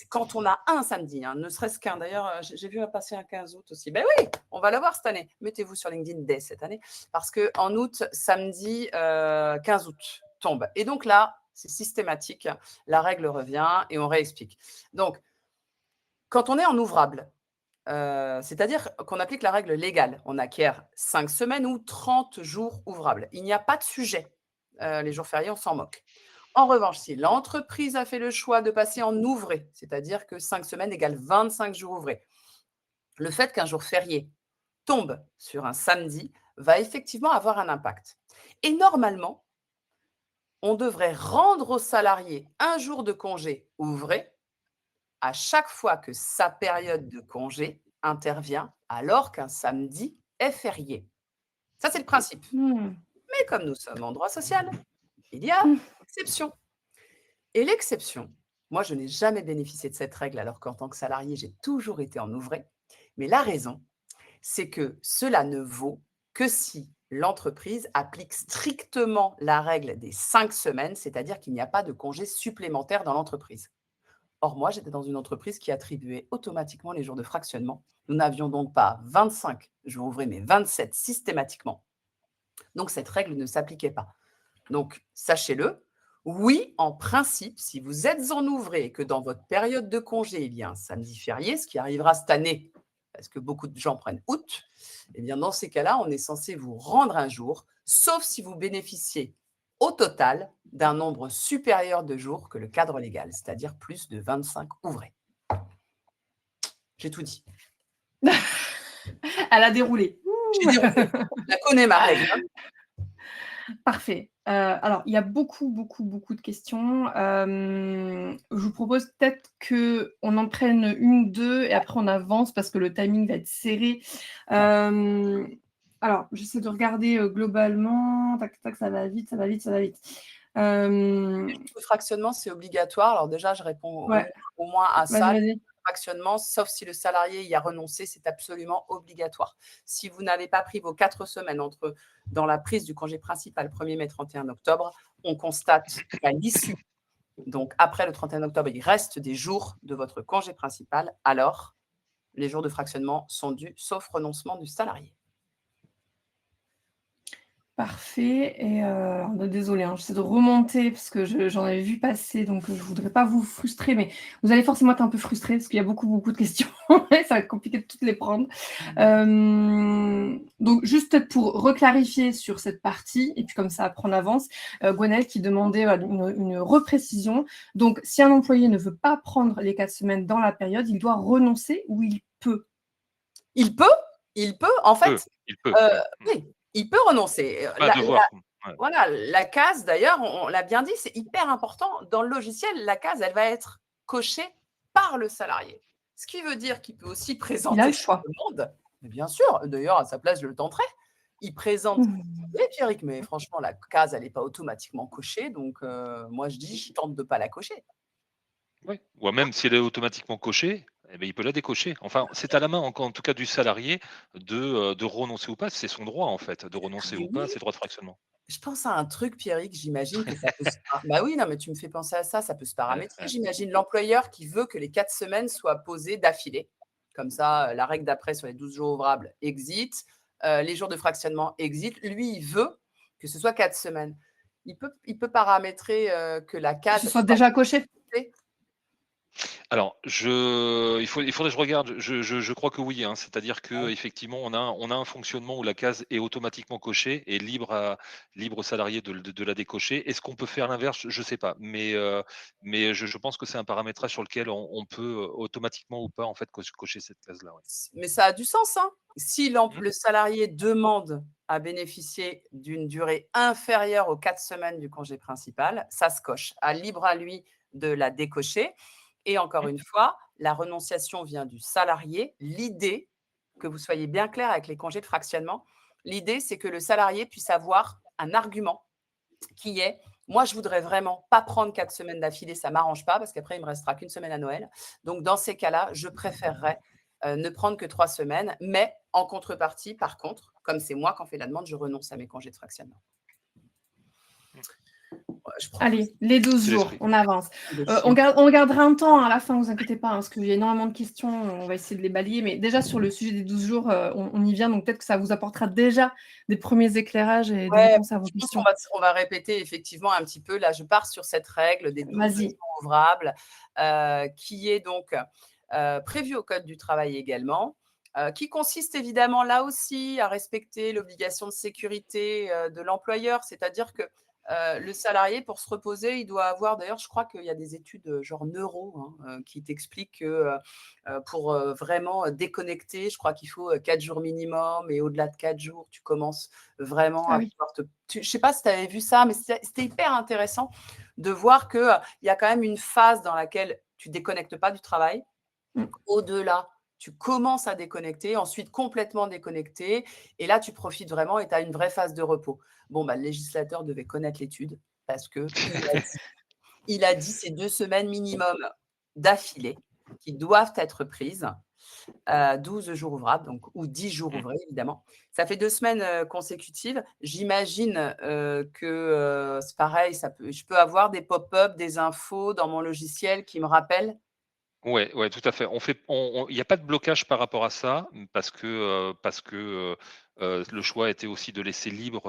quand on a un samedi, hein, ne serait-ce qu'un, d'ailleurs, j'ai vu passer un 15 août aussi. Ben oui, on va l'avoir cette année. Mettez-vous sur LinkedIn dès cette année, parce qu'en août, samedi 15 août tombe. Et donc là, c'est systématique, la règle revient et on réexplique. Donc, quand on est en ouvrable, c'est-à-dire qu'on applique la règle légale, on acquiert 5 semaines ou 30 jours ouvrables. Il n'y a pas de sujet. Les jours fériés, on s'en moque. En revanche, si l'entreprise a fait le choix de passer en ouvré, c'est-à-dire que 5 semaines égale 25 jours ouvrés, le fait qu'un jour férié tombe sur un samedi va effectivement avoir un impact. Et normalement, on devrait rendre aux salariés un jour de congé ouvré à chaque fois que sa période de congé intervient alors qu'un samedi est férié. Ça, c'est le principe. Hmm. Mais comme nous sommes en droit social, il y a Hmm. exception. Et l'exception, moi, je n'ai jamais bénéficié de cette règle alors qu'en tant que salarié, j'ai toujours été en ouvré. Mais la raison, c'est que cela ne vaut que si l'entreprise applique strictement la règle des 5 semaines, c'est-à-dire qu'il n'y a pas de congé supplémentaire dans l'entreprise. Or, moi, j'étais dans une entreprise qui attribuait automatiquement les jours de fractionnement. Nous n'avions donc pas 25 jours ouvrés, mais 27 systématiquement. Donc, cette règle ne s'appliquait pas. Donc, sachez-le, oui, en principe, si vous êtes en ouvré et que dans votre période de congé, il y a un samedi férié, ce qui arrivera cette année, parce que beaucoup de gens prennent août, eh bien, dans ces cas-là, on est censé vous rendre un jour, sauf si vous bénéficiez au total d'un nombre supérieur de jours que le cadre légal, c'est-à-dire plus de 25 ouvrés. J'ai tout dit. Elle a déroulé. J'ai déroulé. Je la connais, ma règle. Hein. Parfait. Alors, il y a beaucoup de questions. Je vous propose peut-être qu'on en prenne une, deux, et après on avance parce que le timing va être serré. Alors, j'essaie de regarder globalement. Tac, tac, ça va vite. Le fractionnement, c'est obligatoire. Alors déjà, je réponds Ouais. au moins à ça. Vas-y. Fractionnement, sauf si le salarié y a renoncé, c'est absolument obligatoire. Si vous n'avez pas pris vos 4 semaines dans la prise du congé principal 1er mai 31 octobre, on constate qu'à l'issue, donc après le 31 octobre, il reste des jours de votre congé principal, alors les jours de fractionnement sont dus, sauf renoncement du salarié. Parfait. Et désolée, hein, j'essaie de remonter parce que j'en avais vu passer, donc je ne voudrais pas vous frustrer, mais vous allez forcément être un peu frustrés parce qu'il y a beaucoup de questions. Ça va être compliqué de toutes les prendre. Donc, juste peut-être pour reclarifier sur cette partie, et puis comme ça, après on avance, Gwenaëlle qui demandait une reprécision. Donc, si un employé ne veut pas prendre les 4 semaines dans la période, il doit renoncer ou il peut? Il peut, Il peut, en fait, Il peut. oui, il peut renoncer. Pas devoir. Ouais. Voilà, la case, d'ailleurs, on l'a bien dit, c'est hyper important. Dans le logiciel, la case, elle va être cochée par le salarié. Ce qui veut dire qu'il peut aussi Il a présenter le sa choix. demande. Mais bien sûr, d'ailleurs, à sa place, je le tenterai. Il présente. Mmh. Oui, Pierrick, mais franchement, la case, elle n'est pas automatiquement cochée. Donc, moi, je dis, je tente de ne pas la cocher. Oui, ou même si elle est automatiquement cochée, eh ben, il peut la décocher. Enfin, c'est à la main, en tout cas, du salarié de renoncer ou pas. C'est son droit, en fait, de renoncer Mais ou pas à oui, ses droits de fractionnement. je pense à un truc, Pierrick, j'imagine que ça peut se bah oui, non, mais tu me fais penser à ça, ça peut se Ouais, paramétrer. ouais. J'imagine l'employeur qui veut que les 4 semaines soient posées d'affilée. Comme ça, la règle d'après sur les 12 jours ouvrables exit, les jours de fractionnement exit. Lui, il veut que ce soit 4 semaines. Il peut paramétrer, que la Que ce case soit soit déjà coché. cochée. Alors, il faudrait que je regarde. Je crois que oui, hein. C'est-à-dire Ouais. qu'effectivement, on a un fonctionnement où la case est automatiquement cochée et libre au salarié de la décocher. Est-ce qu'on peut faire l'inverse? Je ne sais pas. Mais je pense que c'est un paramétrage sur lequel on peut automatiquement ou pas en fait cocher cette case-là. Ouais. Mais ça a du sens, hein. Si Mmh. le salarié demande à bénéficier d'une durée inférieure aux 4 semaines du congé principal, ça se coche. Libre à lui de la décocher. Et encore Mmh. une fois, la renonciation vient du salarié. L'idée, que vous soyez bien clair avec les congés de fractionnement, l'idée, c'est que le salarié puisse avoir un argument qui est: moi, je voudrais vraiment pas prendre 4 semaines d'affilée, ça m'arrange pas parce qu'après, il me restera qu'une semaine à Noël. Donc, dans ces cas-là, je préférerais ne prendre que 3 semaines, mais en contrepartie, par contre, comme c'est moi qui en fais la demande, je renonce à mes congés de fractionnement. Ouais, je propose Allez, les 12 C'est jours, l'esprit. on avance. le On film. gardera un temps à la fin, vous inquiétez pas, hein, parce qu'il y a énormément de questions, on va essayer de les balayer. Mais déjà, sur le sujet des 12 jours, on y vient, donc peut-être que ça vous apportera déjà des premiers éclairages et des Ouais, réponses à vos je pense questions. on va répéter effectivement un petit peu. Là, je pars sur cette règle des 12 jours Vas-y. ouvrables, qui est donc prévue au Code du travail également, qui consiste évidemment là aussi à respecter l'obligation de sécurité de l'employeur. C'est-à-dire que le salarié, pour se reposer, il doit avoir, d'ailleurs, je crois qu'il y a des études genre neuro, hein, qui t'expliquent que pour vraiment déconnecter, je crois qu'il faut 4 jours minimum, et au-delà de 4 jours, tu commences vraiment Ah à oui. pouvoir je ne sais pas si tu avais vu ça, mais c'était hyper intéressant de voir qu'il y a quand même une phase dans laquelle tu ne déconnectes pas du travail. Mmh. Au-delà, tu commences à déconnecter, ensuite complètement déconnecter, et là, tu profites vraiment et tu as une vraie phase de repos. Bon, bah, le législateur devait connaître l'étude parce il a dit ces 2 semaines minimum d'affilée qui doivent être prises, 12 jours ouvrables, donc, ou 10 jours Mmh. ouvrés, évidemment. Ça fait 2 semaines consécutives. J'imagine que c'est pareil, je peux avoir des pop-up, des infos dans mon logiciel qui me rappellent. Ouais, ouais, tout à fait. Il y a pas de blocage par rapport à ça, le choix était aussi de laisser libre,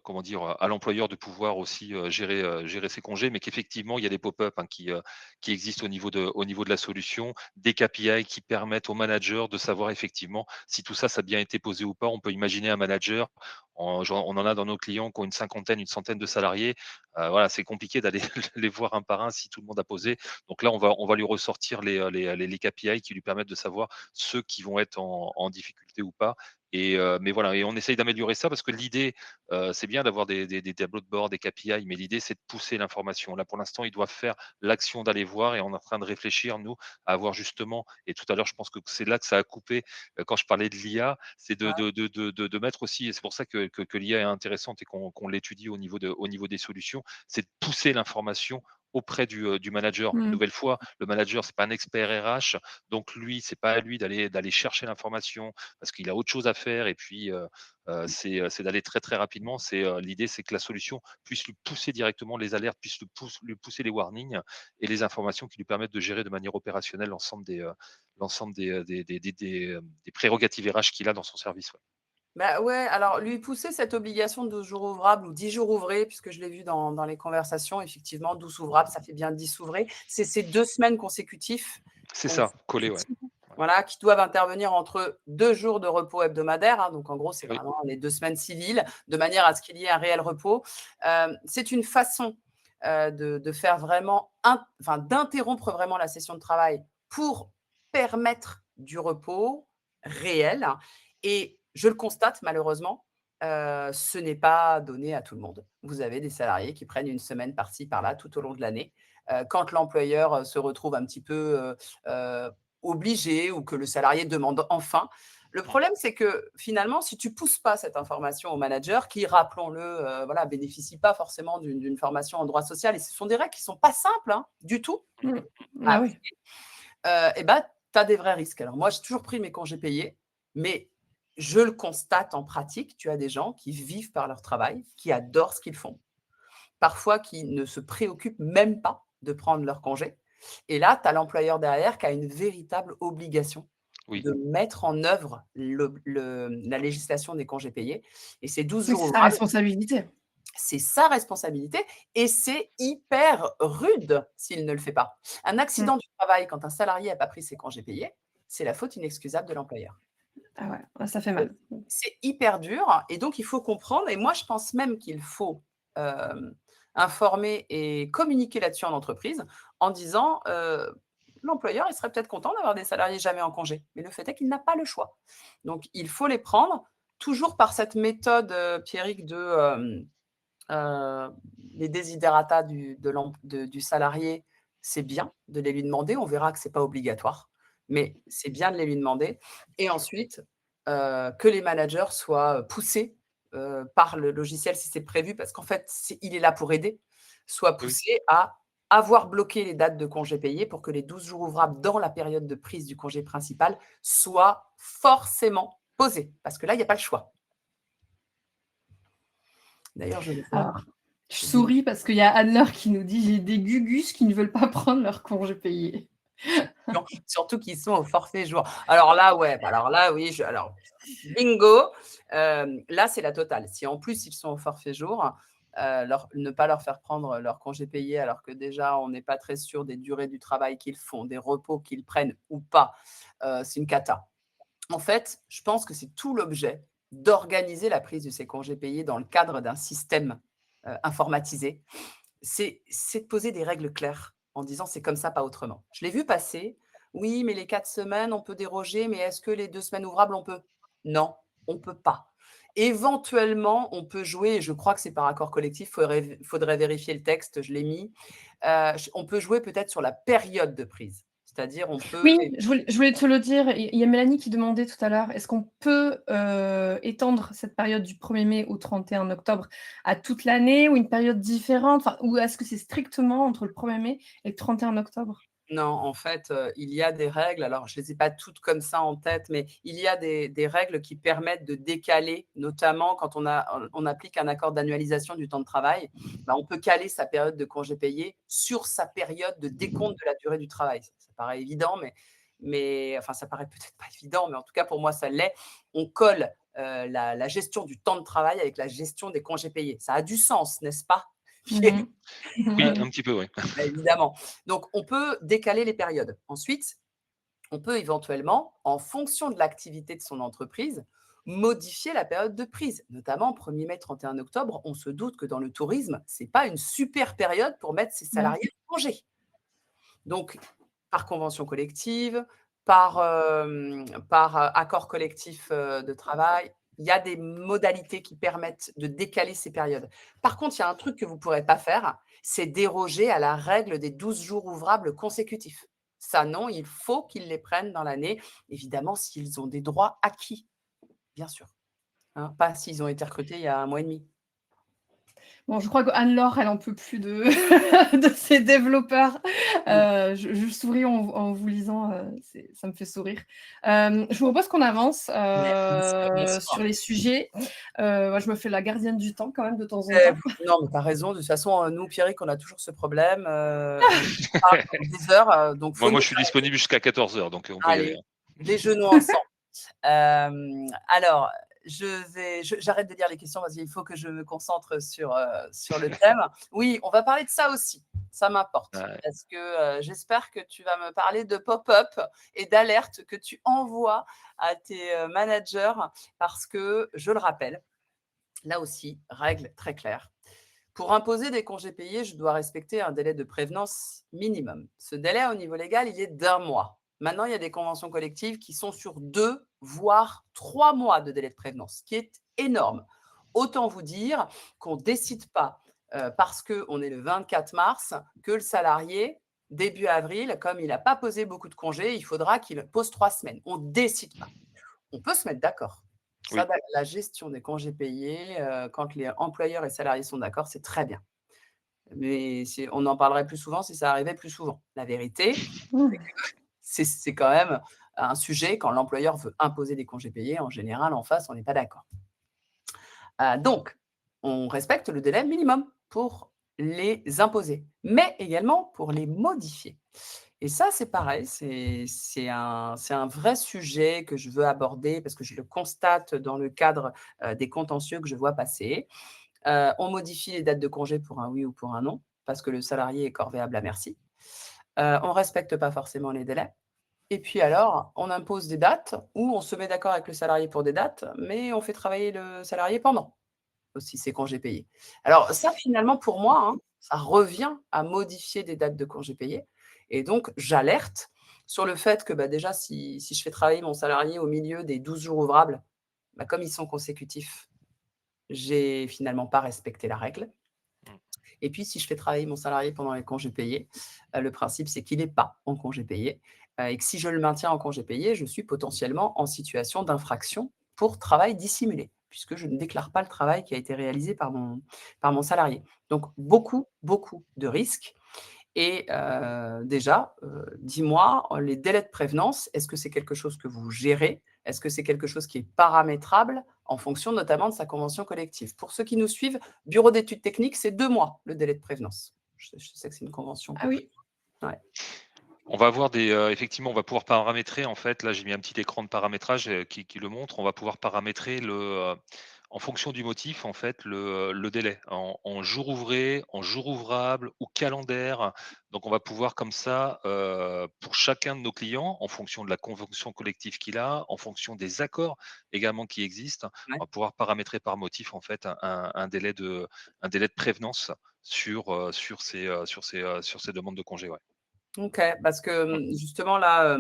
comment dire? À l'employeur de pouvoir aussi, gérer ses congés, mais qu'effectivement, il y a des pop-up, hein, qui existent au niveau de la solution, des KPI qui permettent au manager de savoir effectivement si tout ça, ça a bien été posé ou pas. On peut imaginer un manager, on en a dans nos clients qui ont une cinquantaine, une centaine de salariés. Voilà, c'est compliqué d'aller les voir un par un si tout le monde a posé. Donc là, on va lui ressortir les KPI qui lui permettent de savoir ceux qui vont être en difficulté ou pas. Mais voilà, et on essaye d'améliorer ça parce que l'idée, c'est bien d'avoir des tableaux de bord, des KPI, mais l'idée, c'est de pousser l'information. Là, pour l'instant, ils doivent faire l'action d'aller voir et on est en train de réfléchir, nous, à avoir justement, et tout à l'heure, je pense que c'est là que ça a coupé quand je parlais de l'IA, c'est de mettre aussi, et c'est pour ça que l'IA est intéressante et qu'on l'étudie au niveau des solutions, c'est de pousser l'information auprès du manager. Une Mmh. nouvelle fois, le manager, c'est pas un expert RH, donc lui, c'est pas à lui d'aller chercher l'information parce qu'il a autre chose à faire et puis, c'est d'aller très, très rapidement. L'idée, c'est que la solution puisse lui pousser directement les alertes, puisse lui pousser les warnings et les informations qui lui permettent de gérer de manière opérationnelle l'ensemble des prérogatives RH qu'il a dans son service, ouais. Bah, ouais, alors lui pousser cette obligation de 12 jours ouvrables ou 10 jours ouvrés, puisque je l'ai vu dans les conversations, effectivement, 12 ouvrables, ça fait bien 10 ouvrés. C'est ces 2 semaines consécutives, C'est ça, collé, ouais. consécutives, Ouais. voilà, qui doivent intervenir entre 2 jours de repos hebdomadaire, hein, donc en gros, c'est Oui. vraiment les 2 semaines civiles, de manière à ce qu'il y ait un réel repos. C'est une façon de faire vraiment, enfin, d'interrompre vraiment la session de travail pour permettre du repos, réel et je le constate malheureusement, ce n'est pas donné à tout le monde. Vous avez des salariés qui prennent une semaine par-ci par-là tout au long de l'année. Quand l'employeur, se retrouve un petit peu, obligé ou que le salarié demande enfin. Le problème, c'est que finalement, si tu pousses pas cette information au manager qui, rappelons-le, voilà, bénéficie pas forcément d'une formation en droit social et ce sont des règles qui sont pas simples, hein, du tout Mmh. à Ah oui. et bah, tu as des vrais risques. Alors moi, j'ai toujours pris mes congés payés, mais je le constate en pratique, tu as des gens qui vivent par leur travail, qui adorent ce qu'ils font, parfois qui ne se préoccupent même pas de prendre leur congé et là, tu as l'employeur derrière qui a une véritable obligation Oui, de mettre en œuvre la législation des congés payés et ces 12 Oui, jours c'est sa ouvrables, responsabilité. c'est sa responsabilité et c'est hyper rude s'il ne le fait pas. Un Mmh. accident du travail, quand un salarié n'a pas pris ses congés payés, c'est la faute inexcusable de l'employeur. Ah ouais, ah ça fait Donc, mal. c'est hyper dur et donc il faut comprendre et moi je pense même qu'il faut, informer et communiquer là-dessus en entreprise en disant, l'employeur, il serait peut-être content d'avoir des salariés jamais en congé, mais le fait est qu'il n'a pas le choix. Donc il faut les prendre toujours par cette méthode, Pierrick, Heu, les desiderata du salarié, c'est bien de les lui demander. On verra que c'est pas obligatoire, mais c'est bien de les lui demander et ensuite, que les managers soient, poussés, par le logiciel si c'est prévu parce qu'en fait, il est là pour aider, soient oui. poussés à avoir bloqué les dates de congés payés pour que les 12 jours ouvrables dans la période de prise du congé principal soient forcément posés parce que là, il y a pas le choix. D'ailleurs, je vois Alors, je souris parce qu'il y a Anne-Laure qui nous dit: «J'ai des gugus qui ne veulent pas prendre leurs congés payés». Non, surtout qu'ils sont au forfait jour. Alors là, ouais, bah alors là, oui, alors bingo, là, c'est la totale. Si en plus ils sont au forfait jour, ne pas leur faire prendre leur congé payé alors que déjà on n'est pas très sûr des durées du travail qu'ils font, des repos qu'ils prennent ou pas, c'est une cata. En fait, je pense que c'est tout l'objet d'organiser la prise de ces congés payés dans le cadre d'un système, informatisé c'est de poser des règles claires en disant: «C'est comme ça, pas autrement». Je l'ai vu passer: «Oui, mais les 4 semaines, on peut déroger, mais est-ce que les 2 semaines ouvrables, on peut?» Non, on peut pas. Éventuellement, on peut jouer et je crois que c'est par accord collectif, faudrait vérifier le texte, je l'ai mis. On peut jouer peut-être sur la période de prise. C'est-à-dire on peut Oui, je voulais te le dire. Il y a Mélanie qui demandait tout à l'heure, est-ce qu'on peut, étendre cette période du 1er mai au 31 octobre à toute l'année ou une période différente? Enfin, ou est-ce que c'est strictement entre le 1er mai et le 31 octobre? Non, en fait, il y a des règles, alors je ne les ai pas toutes comme ça en tête, mais il y a des règles qui permettent de décaler, notamment quand on applique un accord d'annualisation du temps de travail, bah, on peut caler sa période de congé payé sur sa période de décompte de la durée du travail. Ça paraît évident, mais enfin, ça paraît peut-être pas évident, mais en tout cas pour moi ça l'est. On colle, la gestion du temps de travail avec la gestion des congés payés. Ça a du sens, n'est-ce pas? Mmh Oui, Heu mh. un petit peu, oui. Bah, évidemment. Donc, on peut décaler les périodes. Ensuite, on peut éventuellement, en fonction de l'activité de son entreprise, modifier la période de prise. Notamment 1er mai, 31 octobre, on se doute que dans le tourisme, c'est pas une super période pour mettre ses Non. salariés en congé. Donc, par convention collective, par accord collectif, de travail, il y a des modalités qui permettent de décaler ces périodes. Par contre, il y a un truc que vous ne pourrez pas faire, c'est déroger à la règle des 12 jours ouvrables consécutifs. Ça non, il faut qu'ils les prennent dans l'année, évidemment s'ils ont des droits acquis, bien sûr, hein, pas s'ils ont été recrutés il y a 1 mois et demi. Bon, je crois qu'Anne-Laure, elle en peut plus de de ces développeurs. Mmh. Je souris en vous lisant, ça me fait sourire. Je vous propose qu'on avance, Bien sûr. sur les sujets. Moi, je me fais la gardienne du temps quand même de temps en Eh, temps. non, mais tu as raison. De toute façon, nous, Pierrick, on a toujours ce problème, on parle pendant des heures, donc faut Moi, nous je suis disponible jusqu'à 14h, donc on peut y aller, allez, hein. déjeunons ensemble. Alors, j'arrête de lire les questions parce qu'il faut que je me concentre sur le thème. Oui, on va parler de ça aussi, ça m'importe Ouais. parce que, j'espère que tu vas me parler de pop-up et d'alertes que tu envoies à tes, managers parce que, je le rappelle, là aussi, règle très claire. Pour imposer des congés payés, je dois respecter un délai de prévenance minimum. Ce délai, au niveau légal, il est d'1 mois. Maintenant, il y a des conventions collectives qui sont sur 2 voire 3 mois de délai de prévenance, ce qui est énorme. Autant vous dire qu'on ne décide pas, parce qu'on est le 24 mars, que le salarié, début avril, comme il n'a pas posé beaucoup de congés, il faudra qu'il pose 3 semaines. On ne décide pas. On peut se mettre d'accord. Ça, Oui. la gestion des congés payés, quand les employeurs et salariés sont d'accord, c'est très bien. Mais on en parlerait plus souvent si ça arrivait plus souvent. La vérité, Mmh. c'est quand même un sujet quand l'employeur veut imposer des congés payés. En général, en face, on n'est pas d'accord. Donc, on respecte le délai minimum pour les imposer, mais également pour les modifier. Et ça, c'est pareil, c'est un vrai sujet que je veux aborder parce que je le constate dans le cadre des contentieux que je vois passer. On modifie les dates de congé pour un oui ou pour un non, parce que le salarié est corvéable à merci. On ne respecte pas forcément les délais. Et puis alors, on impose des dates ou on se met d'accord avec le salarié pour des dates, mais on fait travailler le salarié pendant aussi ses congés payés. Alors ça, finalement, pour moi, hein, ça revient à modifier des dates de congés payés. Et donc, j'alerte sur le fait que déjà, si je fais travailler mon salarié au milieu des 12 jours ouvrables, comme ils sont consécutifs, j'ai finalement pas respecté la règle. Mmh. Et puis, si je fais travailler mon salarié pendant les congés payés, le principe, c'est qu'il n'est pas en congé payé et que si je le maintiens en congé payé, je suis potentiellement en situation d'infraction pour travail dissimulé, puisque je ne déclare pas le travail qui a été réalisé par mon salarié. Donc, beaucoup, beaucoup de risques. Et déjà, dis-moi, les délais de prévenance, est-ce que c'est quelque chose que vous gérez? Est-ce que c'est quelque chose qui est paramétrable en fonction notamment de sa convention collective? Pour ceux qui nous suivent, bureau d'études techniques, c'est 2 mois le délai de prévenance. Je sais que c'est une convention Ah pour oui. ouais. On va avoir effectivement, on va pouvoir paramétrer en fait, là j'ai mis un petit écran de paramétrage, qui le montre. On va pouvoir paramétrer en fonction du motif en fait le délai en jours ouvrés, en jours ouvrables ou calendaire. Donc on va pouvoir comme ça, pour chacun de nos clients, en fonction de la convention collective qu'il a, en fonction des accords également qui existent, Ouais. on va pouvoir paramétrer par motif en fait un délai de prévenance sur ces demandes de congés, ouais. OK, parce que, Mmh. justement là,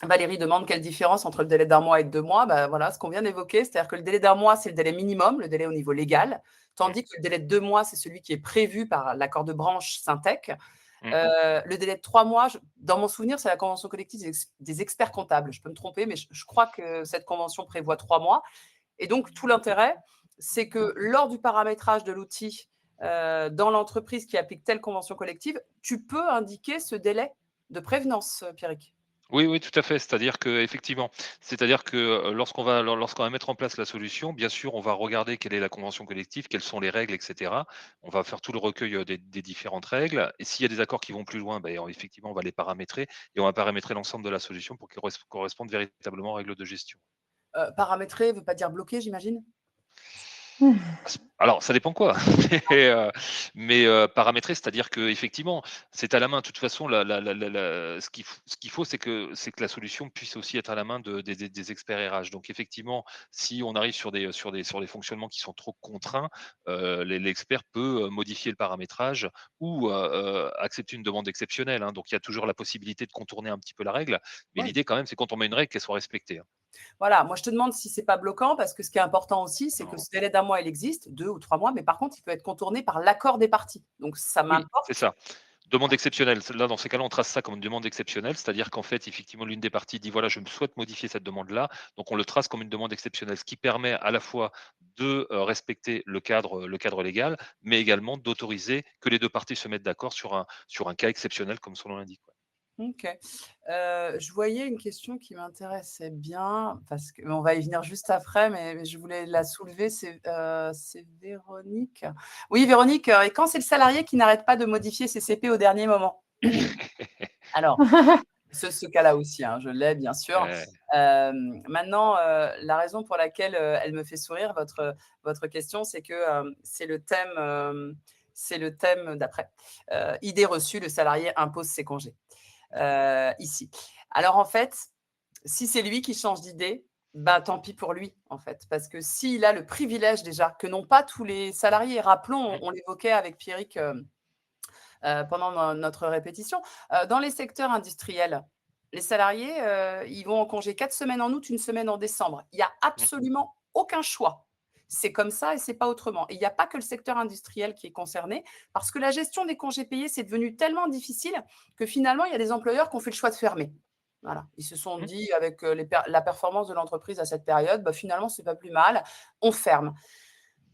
Valérie demande quelle différence entre le délai d'1 mois et de 2 mois. Voilà, ce qu'on vient d'évoquer, c'est-à-dire que le délai d'1 mois, c'est le délai minimum, le délai au niveau légal, Mmh. tandis que le délai de 2 mois, c'est celui qui est prévu par l'accord de branche Syntec. Mmh. Le délai de 3 mois, dans mon souvenir, c'est la convention collective des experts comptables. Je peux me tromper, mais je crois que cette convention prévoit 3 mois. Et donc, tout l'intérêt, c'est que lors du paramétrage de l'outil dans l'entreprise qui applique telle convention collective, tu peux indiquer ce délai de prévenance, Pierrick. Oui, oui, tout à fait. C'est-à-dire que lorsqu'on va mettre en place la solution, bien sûr, on va regarder quelle est la convention collective, quelles sont les règles, et cetera. On va faire tout le recueil, des différentes règles et s'il y a des accords qui vont plus loin, effectivement, on va les paramétrer et on va paramétrer l'ensemble de la solution pour qu'elle corresponde véritablement aux règles de gestion. Paramétrer ne veut pas dire bloquer, j'imagine? Alors, ça dépend quoi. Mais, paramétrer, c'est-à-dire qu'effectivement, c'est à la main. De toute façon, ce qu'il faut, c'est que la solution puisse aussi être à la main des experts RH. Donc effectivement, si on arrive sur des fonctionnements qui sont trop contraints, l'expert peut, modifier le paramétrage ou, accepter une demande exceptionnelle, hein. Donc il y a toujours la possibilité de contourner un petit peu la règle, mais Oui. l'idée quand même, c'est quand on met une règle, qu'elle soit respectée, hein. Voilà, moi je te demande si c'est pas bloquant parce que ce qui est important aussi, c'est que Non. ce délai d'1 mois, il existe, 2 ou 3 mois, mais par contre, il peut être contourné par l'accord des parties. Donc ça Oui, c'est m'importe. ça. Demande exceptionnelle. Là, dans ces cas-là, on trace ça comme une demande exceptionnelle, c'est-à-dire qu'en fait, effectivement, l'une des parties dit voilà, je me souhaite modifier cette demande-là. Donc, on le trace comme une demande exceptionnelle, ce qui permet à la fois de respecter le cadre légal, mais également d'autoriser que les deux parties se mettent d'accord sur un cas exceptionnel, comme son nom l'indique. Ouais. OK. Je voyais une question qui m'intéressait bien parce qu'on va y venir juste après, mais je voulais la soulever. C'est Véronique. Oui, Véronique, et quand c'est le salarié qui n'arrête pas de modifier ses CP au dernier moment? Alors, ce cas-là aussi, hein, je l'ai bien sûr. Maintenant, la raison pour laquelle, elle me fait sourire, votre question, c'est que, c'est le thème d'après. Idée reçue, le salarié impose ses congés. Ici. Alors en fait, si c'est lui qui change d'idée, tant pis pour lui en fait. Parce que s'il a le privilège déjà, que n'ont pas tous les salariés, rappelons, on l'évoquait avec Pierrick pendant notre répétition, dans les secteurs industriels, Les salariés, ils vont en congé 4 semaines en août, 1 semaine en décembre. Il y a Mmh. absolument aucun choix. C'est comme ça et c'est pas autrement. Et il y a pas que le secteur industriel qui est concerné, parce que la gestion des congés payés, c'est devenu tellement difficile que finalement, il y a des employeurs qui ont fait le choix de fermer. Voilà. Ils se sont Mmh. dit avec, la performance de l'entreprise à cette période, bah, finalement, c'est pas plus mal, on ferme.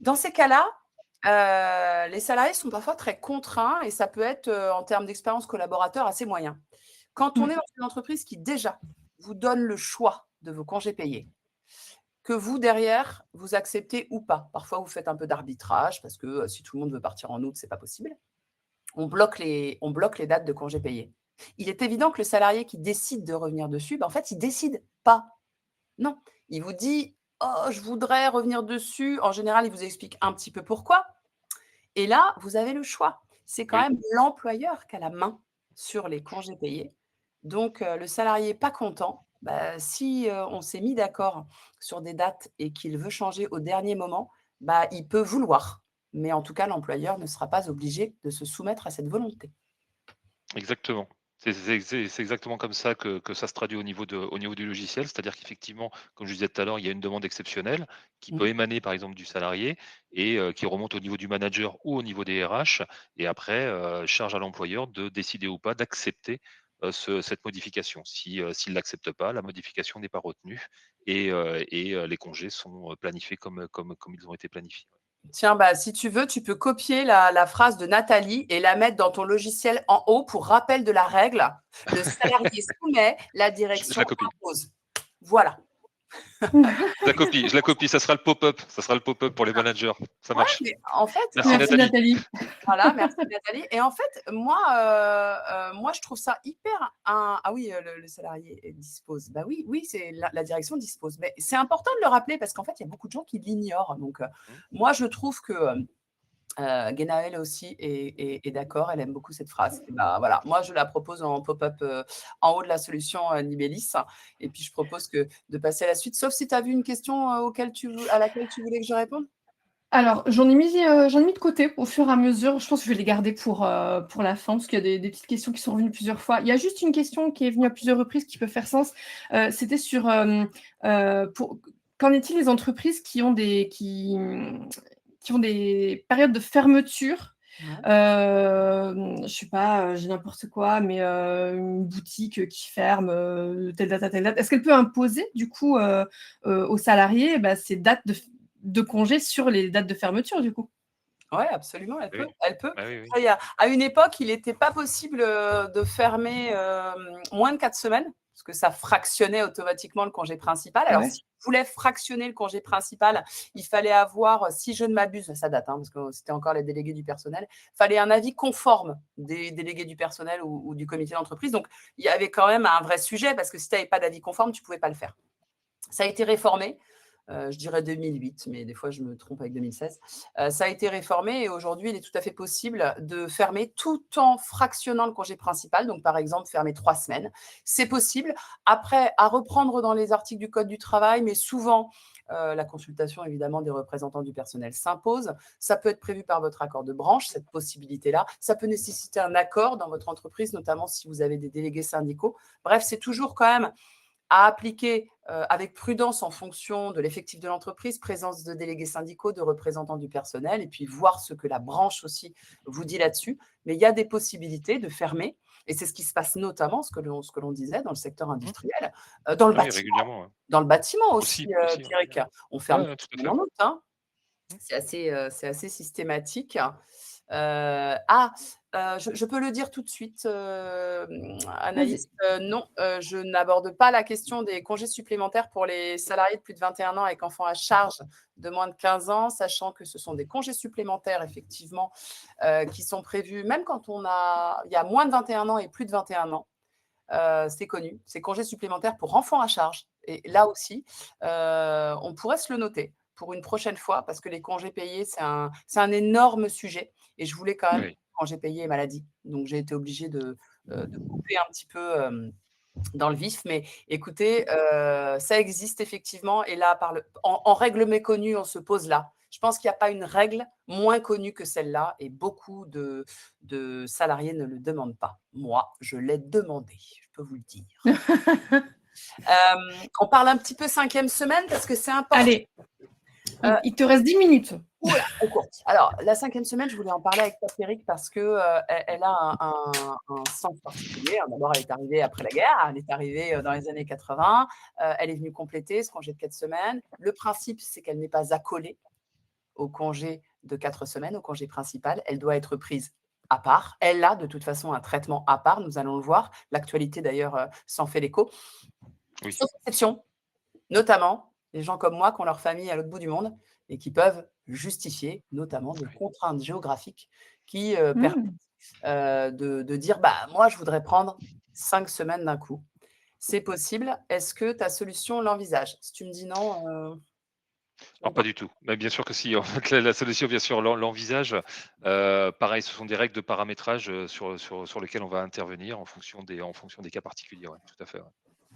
Dans ces cas-là, les salariés sont parfois très contraints et ça peut être, en termes d'expérience collaborateur, assez moyen. Quand on Mmh. est dans une entreprise qui déjà vous donne le choix de vos congés payés, que vous derrière, vous acceptez ou pas. Parfois, vous faites un peu d'arbitrage parce que si tout le monde veut partir en août, c'est pas possible. On bloque les dates de congés payés. Il est évident que le salarié qui décide de revenir dessus, en fait, il décide pas. Non, il vous dit: «Oh, je voudrais revenir dessus». En général, il vous explique un petit peu pourquoi. Et là, vous avez le choix. C'est quand Oui. même l'employeur qui a la main sur les congés payés. Donc, le salarié pas content, bah, si, on s'est mis d'accord sur des dates et qu'il veut changer au dernier moment, bah, il peut vouloir. Mais en tout cas, l'employeur ne sera pas obligé de se soumettre à cette volonté. Exactement. C'est exactement comme ça que ça se traduit au niveau du logiciel. C'est-à-dire qu'effectivement, comme je disais tout à l'heure, il y a une demande exceptionnelle qui Mmh. peut émaner, par exemple, du salarié et qui remonte au niveau du manager ou au niveau des RH et après, charge à l'employeur de décider ou pas d'accepter, cette modification. S'il l'accepte pas, la modification n'est pas retenue et les congés sont, planifiés comme ils ont été planifiés. Tiens, bah, si tu veux, tu peux copier la phrase de Nathalie et la mettre dans ton logiciel en haut pour rappel de la règle. Le salarié soumet, la Je la direction copie. impose. Voilà. Je la copie, ça sera le pop-up, ça sera le pop-up pour les managers. Ça Ouais, marche. mais en fait, Merci Merci Nathalie. Nathalie. voilà, merci Nathalie. Et en fait, moi, je trouve ça hyper ah oui, le salarié dispose. Bah oui, oui, c'est la direction dispose. Mais c'est important de le rappeler parce qu'en fait, il y a beaucoup de gens qui l'ignorent. Donc, Mmh. moi, je trouve que, Guénaëlle aussi est d'accord. Elle aime beaucoup cette phrase. Et bah, voilà, moi, je la propose en pop-up, en haut de la solution, Nibellis. Et puis, je propose de passer à la suite, sauf si tu as vu une question, à laquelle tu voulais que je réponde? Alors, j'en ai mis de côté au fur et à mesure. Je pense que je vais les garder pour la fin, parce qu'il y a des petites questions qui sont revenues plusieurs fois. Il y a juste une question qui est venue à plusieurs reprises qui peut faire sens. C'était sur, qu'en est-il des entreprises qui ont des périodes de fermeture? Ouais. Je sais pas, j'ai n'importe quoi, mais une boutique qui ferme, telle date à telle date. Est-ce qu'elle peut imposer du coup, aux salariés, bah, ces dates de congés sur les dates de fermeture du coup? Ouais, absolument, elle Oui, peut, oui. elle peut. Bah, oui, oui. Ça, à une époque, il n'était pas possible, de fermer, moins de 4 semaines, parce que ça fractionnait automatiquement le congé principal. Alors, Ouais. si on voulait fractionner le congé principal, il fallait avoir, si je ne m'abuse, ça date, hein, parce que c'était encore les délégués du personnel, il fallait un avis conforme des délégués du personnel ou du comité d'entreprise. Donc, il y avait quand même un vrai sujet, parce que si tu avais pas d'avis conforme, tu pouvais pas le faire. Ça a été réformé, je dirais 2008, mais des fois je me trompe avec 2016. Ça a été réformé et aujourd'hui, il est tout à fait possible de fermer tout en fractionnant le congé principal. Donc, par exemple, fermer 3 semaines. C'est possible. Après, à reprendre dans les articles du code du travail, mais souvent, la consultation évidemment des représentants du personnel s'impose. Ça peut être prévu par votre accord de branche, cette possibilité-là. Ça peut nécessiter un accord dans votre entreprise, notamment si vous avez des délégués syndicaux. Bref, c'est toujours quand même à appliquer, avec prudence en fonction de l'effectif de l'entreprise, présence de délégués syndicaux, de représentants du personnel et puis voir ce que la branche aussi vous dit là-dessus. Mais il y a des possibilités de fermer et c'est ce qui se passe notamment, ce que l'on disait dans le secteur Mmh. industriel, Ah oui, régulièrement, ouais. dans le bâtiment aussi, Aussi, ouais. Pierrick. On Ouais, ferme ouais, 4 tout à semaines fait. en août, hein. Mmh. C'est assez systématique. Je peux le dire tout de suite, Vas-y. Anaïs, non, je n'aborde pas la question des congés supplémentaires pour les salariés de plus de 21 ans avec enfants à charge de moins de 15 ans, sachant que ce sont des congés supplémentaires effectivement, qui sont prévus même quand il y a moins de 21 ans et plus de 21 ans. C'est connu, c'est congés supplémentaires pour enfants à charge et là aussi, on pourrait se le noter pour une prochaine fois parce que les congés payés, c'est un énorme sujet et je voulais quand même Oui. congés payés et maladie. Donc j'ai été obligée de couper un petit peu, dans le vif. Mais écoutez, ça existe effectivement et là, en règle méconnue, on se pose là Je pense qu'il n'y a pas une règle moins connue que celle-là et beaucoup de salariés ne le demandent pas. Moi, je l'ai demandé, je peux vous le dire. On parle un petit peu 5e semaine parce que c'est important. Allez, il te reste 10 minutes. Oula, trop courte. Alors, la 5e semaine, je voulais en parler avec Pierrick parce que elle a un sens particulier. D'abord, elle est arrivée après la guerre, elle est arrivée dans les années 80, elle est venue compléter ce congé de 4 semaines. Le principe, c'est qu'elle n'est pas accolée au congé de 4 semaines, au congé principal. Elle doit être prise à part. Elle a de toute façon un traitement à part, nous allons le voir. L'actualité, d'ailleurs, s'en fait l'écho. Oui. Sauf exception, notamment les gens comme moi qui ont leur famille à l'autre bout du monde et qui peuvent justifier notamment des contraintes géographiques qui permettent de dire moi, je voudrais prendre 5 semaines d'un coup. C'est possible. Est-ce que ta solution l'envisage? Si tu me dis non, Alors pas du tout. Mais bien sûr que si, en fait, la solution, bien sûr, l'envisage. Pareil, ce sont des règles de paramétrage, sur lesquelles on va intervenir en fonction des cas particuliers, ouais, tout à fait, ouais.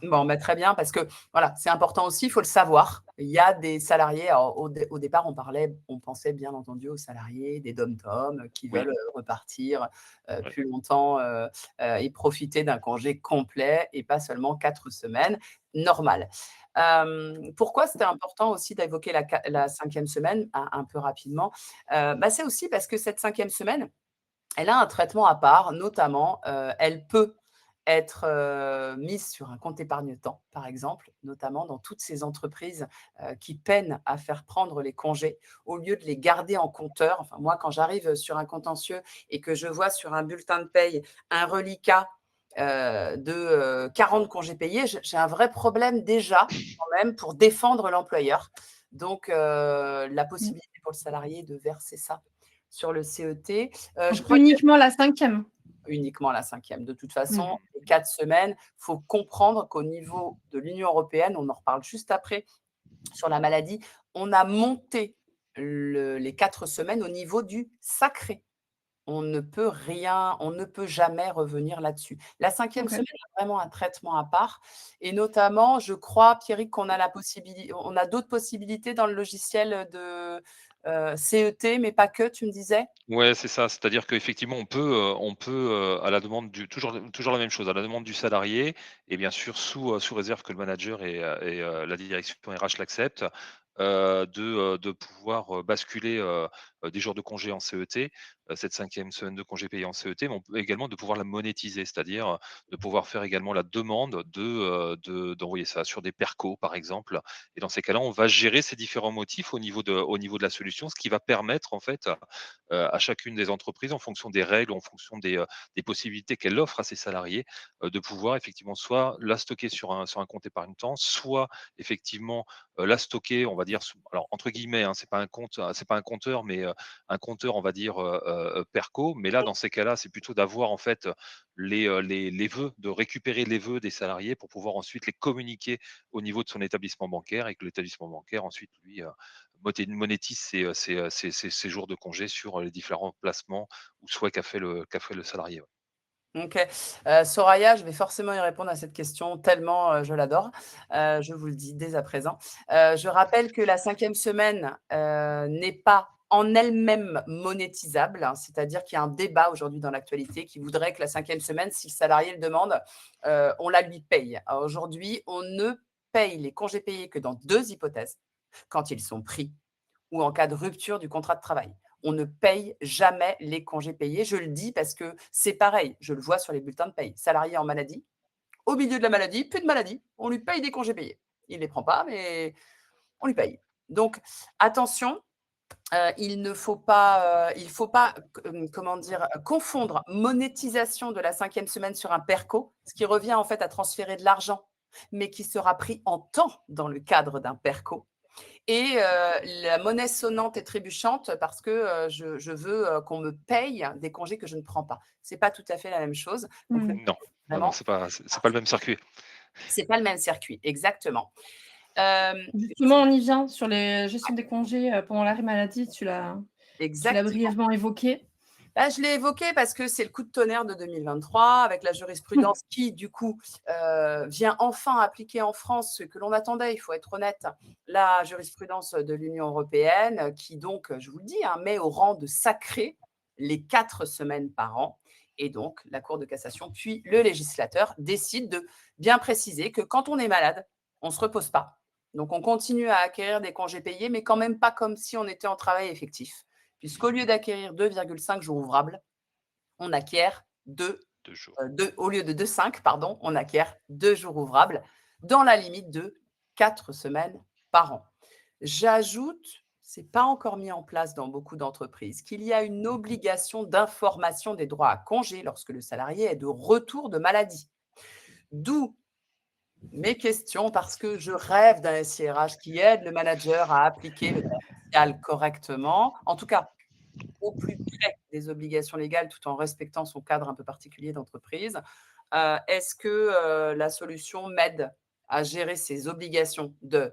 Bon, très bien, parce que voilà, c'est important aussi, il faut le savoir. Il y a des salariés, alors, au départ, on pensait bien entendu aux salariés des dom-tom qui Oui. veulent repartir Ouais. plus longtemps et profiter d'un congé complet et pas seulement 4 semaines, normal. Pourquoi c'était important aussi d'évoquer la 5e semaine un peu rapidement? C'est aussi parce que cette 5e semaine, elle a un traitement à part, notamment, elle peut être mise sur un compte épargne-temps, par exemple, notamment dans toutes ces entreprises qui peinent à faire prendre les congés au lieu de les garder en compteur. Enfin, moi, quand j'arrive sur un contentieux et que je vois sur un bulletin de paye un reliquat de 40 congés payés, j'ai un vrai problème déjà quand même pour défendre l'employeur. Donc, la possibilité pour le salarié de verser ça sur le CET. Je crois Uniquement la 5e. uniquement la 5e. De toute façon, les 4 semaines, il faut comprendre qu'au niveau de l'Union européenne, on en reparle juste après sur la maladie, on a monté les 4 semaines au niveau du sacré. On ne peut jamais revenir là-dessus. La 5e OK. semaine a vraiment un traitement à part et notamment, je crois, Pierrick, qu'on a on a d'autres possibilités dans le logiciel de CET, mais pas que, tu me disais? Ouais, c'est ça. C'est-à-dire qu'effectivement, à la demande toujours la même chose, à la demande du salarié et bien sûr sous réserve que le manager et la direction RH l'acceptent, de pouvoir, basculer, des jours de congé en CET, cette 5e semaine de congé payé en CET, mais on peut également de pouvoir la monétiser. C'est-à-dire, de pouvoir faire également la demande d'envoyer ça sur des percos, par exemple et dans ces cas-là, on va gérer ces différents motifs au niveau de la solution, ce qui va permettre en fait, à chacune des entreprises en fonction des règles, en fonction des possibilités qu'elle offre à ses salariés, de pouvoir effectivement soit la stocker sur un compte épargne-temps, soit effectivement, la stocker, on va dire, alors entre guillemets, hein, c'est pas un compteur, mais un compteur, on va dire, perco. Mais là, dans ces cas-là, c'est plutôt d'avoir en fait les vœux, de récupérer les vœux des salariés pour pouvoir ensuite les communiquer au niveau de son établissement bancaire et que l'établissement bancaire ensuite, lui, monétise ses jours de congé sur les différents placements ou souhaits qu'a fait le salarié. Ouais. OK. Soraya, je vais forcément y répondre à cette question tellement, je l'adore. Je vous le dis dès à présent. Je rappelle que la 5e semaine, n'est pas en elle-même monétisable, hein. C'est-à-dire qu'il y a un débat aujourd'hui dans l'actualité qui voudrait que la 5e semaine, si le salarié le demande, on la lui paye. Aujourd'hui, on ne paye les congés payés que dans 2 hypothèses: quand ils sont pris ou en cas de rupture du contrat de travail. On ne paye jamais les congés payés. Je le dis parce que c'est pareil, je le vois sur les bulletins de paye. Salarié en maladie, au milieu de la maladie, plus de maladie, on lui paye des congés payés. Il ne les prend pas, mais on lui paye. Donc attention, il ne faut pas, comment dire, confondre monétisation de la 5e semaine sur un PERCO, ce qui revient en fait à transférer de l'argent, mais qui sera pris en temps dans le cadre d'un PERCO et la monnaie sonnante et trébuchante parce que je veux qu'on me paye des congés que je ne prends pas. C'est pas tout à fait la même chose. Donc le Non, non, vraiment, c'est pas le même circuit. c'est pas le même circuit, exactement. Justement, on y vient sur les gestions des congés, pendant l'arrêt maladie, tu l'as Exactement. brièvement évoqué. Là, je l'ai évoqué parce que c'est le coup de tonnerre de 2023 avec la jurisprudence qui, du coup, vient enfin appliquer en France ce que l'on attendait, il faut être honnête, la jurisprudence de l'Union européenne qui, donc, je vous le dis, met au rang de sacré les 4 semaines par an. Et donc, la Cour de cassation, puis le législateur décide de bien préciser que quand on est malade, on ne se repose pas. Donc, on continue à acquérir des congés payés, mais quand même pas comme si on était en travail effectif. Puisqu'au lieu d'acquérir 2,5 jours ouvrables, on acquiert 2, 2 jours. au lieu de 2,5, pardon, on acquiert 2 jours ouvrables dans la limite de 4 semaines par an. J'ajoute, ce n'est pas encore mis en place dans beaucoup d'entreprises, qu'il y a une obligation d'information des droits à congé lorsque le salarié est de retour de maladie. D'où mes questions, parce que je rêve d'un SIRH qui aide le manager à appliquer le droit social correctement, en tout cas au plus près des obligations légales tout en respectant son cadre un peu particulier d'entreprise. Est-ce que la solution m'aide à gérer ces obligations de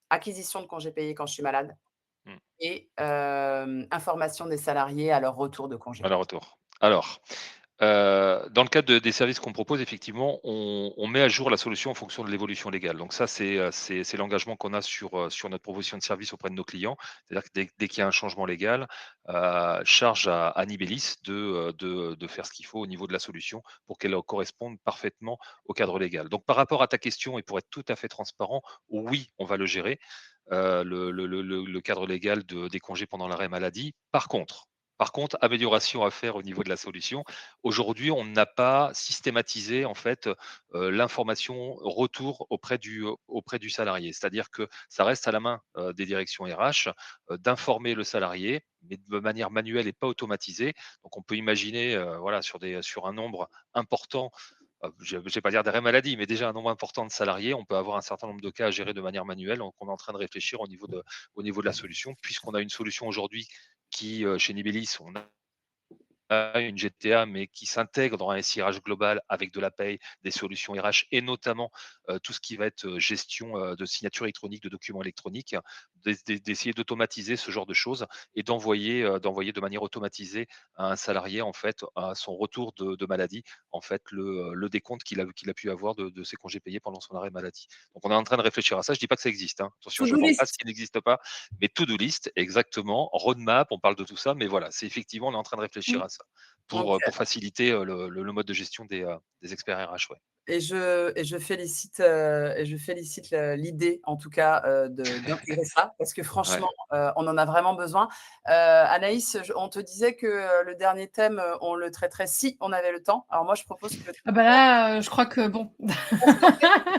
acquisition de congés payés quand je suis malade Mmh. et information des salariés à leur retour de congé? À leur retour. Alors, dans le cadre des services qu'on propose, effectivement, on met à jour la solution en fonction de l'évolution légale. Donc ça, c'est l'engagement qu'on a sur notre proposition de service auprès de nos clients. C'est-à-dire que dès qu'il y a un changement légal, charge à Nibelis de faire ce qu'il faut au niveau de la solution pour qu'elle corresponde parfaitement au cadre légal. Donc par rapport à ta question et pour être tout à fait transparent, oui, on va le gérer, le cadre légal des congés pendant l'arrêt maladie. Par contre, amélioration à faire au niveau de la solution. Aujourd'hui, on n'a pas systématisé en fait, l'information retour auprès du salarié. C'est-à-dire que ça reste à la main, des directions RH, d'informer le salarié, mais de manière manuelle et pas automatisée. Donc on peut imaginer, voilà, sur un nombre important, je ne vais pas dire d'arrêt maladie, mais déjà un nombre important de salariés, on peut avoir un certain nombre de cas à gérer de manière manuelle. Donc on est en train de réfléchir au niveau de la solution, puisqu'on a une solution aujourd'hui qui, chez Nibelis, on a une GTA, mais qui s'intègre dans un SIRH global avec de la paye, des solutions RH et notamment tout ce qui va être gestion de signature électronique, de documents électroniques, d'essayer d'automatiser ce genre de choses et d'envoyer de manière automatisée à un salarié en fait à son retour de maladie en fait le décompte qu'il a pu avoir de ses congés payés pendant son arrêt maladie. Donc on est en train de réfléchir à ça. Je dis pas que ça existe, hein. Attention, je To-do ne vends pas ce list. qui n'existe pas, mais to-do list, exactement, roadmap, on parle de tout ça, mais voilà, c'est effectivement, on est en train de réfléchir Mmh. à ça Donc, pour faciliter le mode de gestion des experts RH. Ouais. je félicite, l'idée, en tout cas, d'intégrer ça parce que Ouais. franchement, on en a vraiment besoin. Anaïs, on te disait que le dernier thème, on le traiterait si on avait le temps. Alors moi, je propose que Ah bah là, je crois que bon.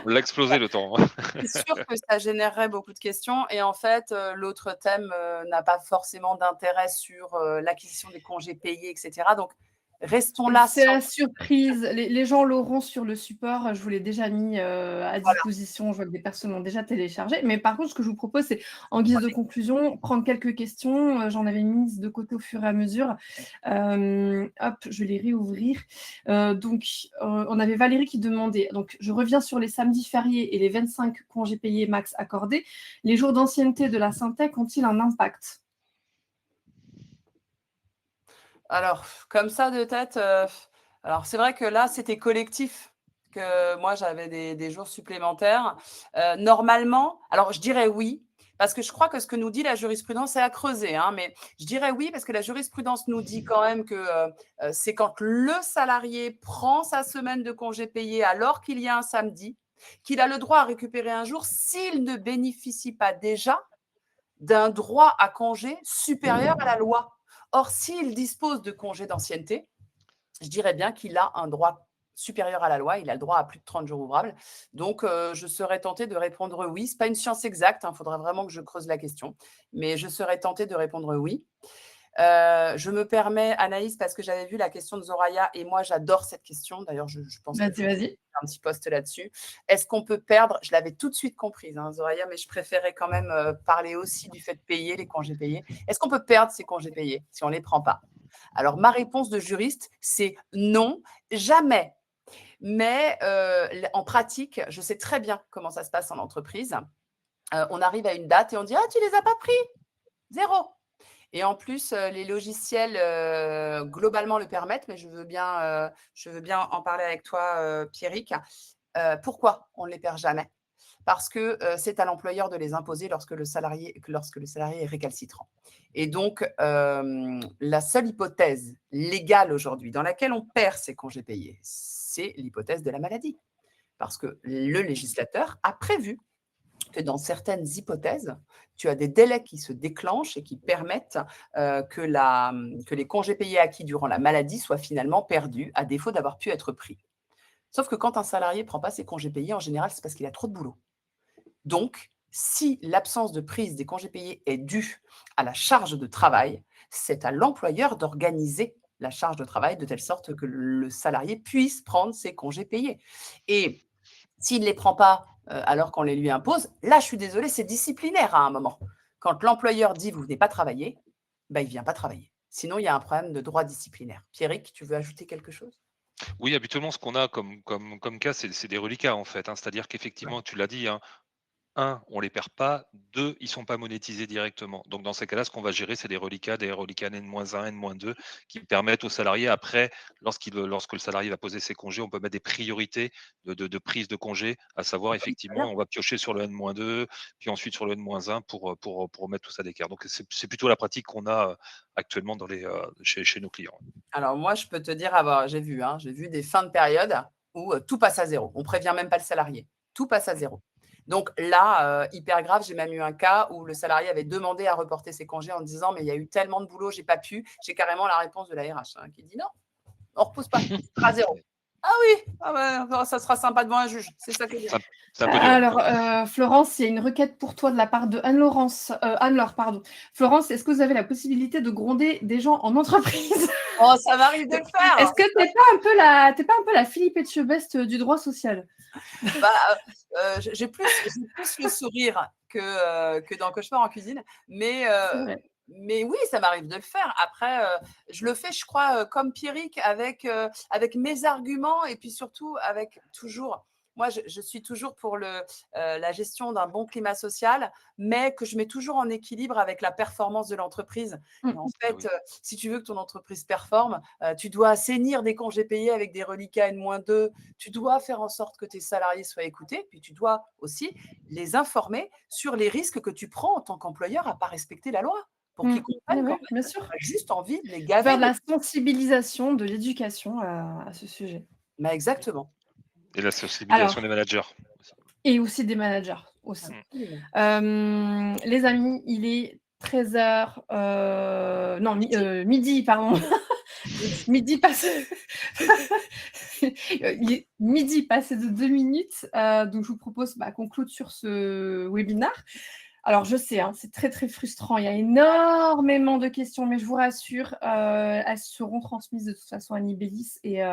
On l'a explosé le temps. c'est sûr que ça générerait beaucoup de questions et en fait, l'autre thème, n'a pas forcément d'intérêt sur, l'acquisition des congés payés et cetera. Donc restons là C'est sur la surprise. Les gens l'auront sur le support. Je vous l'ai déjà mis, à voilà, disposition. Je vois que des personnes l'ont déjà téléchargé. Mais par contre, ce que je vous propose, c'est en guise de conclusion, prendre quelques questions. J'en avais mises de côté au fur et à mesure. Hop, je vais les réouvrir. On avait Valérie qui demandait, donc je reviens sur les samedis fériés et les 25 congés payés max accordés. Les jours d'ancienneté de la Syntec ont-ils un impact? alors comme ça de tête, alors c'est vrai que là, c'était collectif que moi j'avais des jours supplémentaires. Normalement, alors je dirais oui, parce que je crois que ce que nous dit la jurisprudence, c'est à creuser, hein, mais je dirais oui parce que la jurisprudence nous dit quand même que, c'est quand le salarié prend sa semaine de congé payé alors qu'il y a un samedi, qu'il a le droit à récupérer un jour s'il ne bénéficie pas déjà d'un droit à congé supérieur à la loi. Or, s'il dispose de congés d'ancienneté, je dirais bien qu'il a un droit supérieur à la loi, il a le droit à plus de 30 jours ouvrables. Donc, je serais tentée de répondre oui. Ce n'est pas une science exacte, il faudra vraiment que je creuse la question, mais je serais tentée de répondre oui. Je me permets, Anaïs, parce que j'avais vu la question de Zoraya et moi, j'adore cette question. D'ailleurs, je pense que Vas-y, vas-y. un petit post là-dessus. Est-ce qu'on peut perdre, je l'avais tout de suite comprise, hein, Zoraya, mais je préférais quand même parler aussi du fait de payer les congés payés. Est-ce qu'on peut perdre ces congés payés si on ne les prend pas? Alors, ma réponse de juriste, c'est non, jamais. Mais en pratique, je sais très bien comment ça se passe en entreprise. On arrive à une date et on dit « Ah, tu ne les as pas pris ! Zéro !» Et en plus, les logiciels, globalement le permettent, mais je veux bien en parler avec toi, Pierrick. Pourquoi on ne les perd jamais? Parce que, c'est à l'employeur de les imposer lorsque le salarié est récalcitrant. Et donc, la seule hypothèse légale aujourd'hui dans laquelle on perd ses congés payés, c'est l'hypothèse de la maladie. Parce que le législateur a prévu que dans certaines hypothèses, tu as des délais qui se déclenchent et qui permettent que les congés payés acquis durant la maladie soient finalement perdus, à défaut d'avoir pu être pris. Sauf que quand un salarié ne prend pas ses congés payés, en général, c'est parce qu'il a trop de boulot. Donc, si l'absence de prise des congés payés est due à la charge de travail, c'est à l'employeur d'organiser la charge de travail de telle sorte que le salarié puisse prendre ses congés payés. Et s'il ne les prend pas alors qu'on les lui impose, là, je suis désolée, c'est disciplinaire à un moment. Quand l'employeur dit vous ne venez pas travailler, il ne vient pas travailler. Sinon, il y a un problème de droit disciplinaire. Pierrick, tu veux ajouter quelque chose? Oui, habituellement, ce qu'on a comme cas, c'est des reliquats, en fait, hein. C'est-à-dire qu'effectivement, tu l'as dit, hein, 1, on les perd pas, 2, ils sont pas monétisés directement. Donc dans ces cas-là, ce qu'on va gérer, c'est des reliquats N-1, N-2 qui permettent aux salariés après, lorsque le salarié va poser ses congés, on peut mettre des priorités de prise de congé, à savoir Très effectivement, bien. on va piocher sur le N-2, puis ensuite sur le N-1 pour mettre tout ça d'équerre. Donc c'est plutôt la pratique qu'on a, actuellement chez nos clients. Alors moi, je peux te dire, j'ai vu des fins de période où tout passe à zéro. On prévient même pas le salarié. Tout passe à zéro. Donc là, hyper grave, j'ai même eu un cas où le salarié avait demandé à reporter ses congés en disant mais il y a eu tellement de boulot, j'ai pas pu. J'ai carrément la réponse de la RH qui dit non, on repousse pas, tout sera à zéro. Ah oui, ah ouais, ça sera sympa devant un juge. C'est ça que je veux dire. C'est un peu dur. Alors, Florence, il y a une requête pour toi de la part de Anne-Laure, pardon. Florence, est-ce que vous avez la possibilité de gronder des gens en entreprise? Oh, ça m'arrive de le faire. Est-ce que t'es pas un peu la Philippe Etchebest du droit social? Bah, j'ai plus le sourire que dans Cauchemar en cuisine, C'est vrai. mais oui, ça m'arrive de le faire. Après, je le fais, je crois, comme Pierrick avec mes arguments et puis surtout avec toujours moi, je suis toujours pour la gestion d'un bon climat social, mais que je mets toujours en équilibre avec la performance de l'entreprise. Et en Ah fait, oui. si tu veux que ton entreprise performe, tu dois assainir des congés payés avec des reliquats N-2, tu dois faire en sorte que tes salariés soient écoutés, puis tu dois aussi les informer sur les risques que tu prends en tant qu'employeur à ne pas respecter la loi, pour qu'ils Oui, comprennent qu'en bien fait, tu sûr. as juste envie de les Faire gaver de la sensibilisation, de l'éducation à ce sujet. Mais exactement. Et la sensibilisation Alors, des managers aussi. et aussi des managers aussi. Mmh. Absolument. Les amis, il est 13h, non, midi, pardon. Midi passé. Il est midi passé de 2 minutes, donc je vous propose qu'on clôture ce webinaire. Alors je sais, hein, c'est très, très frustrant. Il y a énormément de questions, mais je vous rassure, elles seront transmises de toute façon à Nibélis et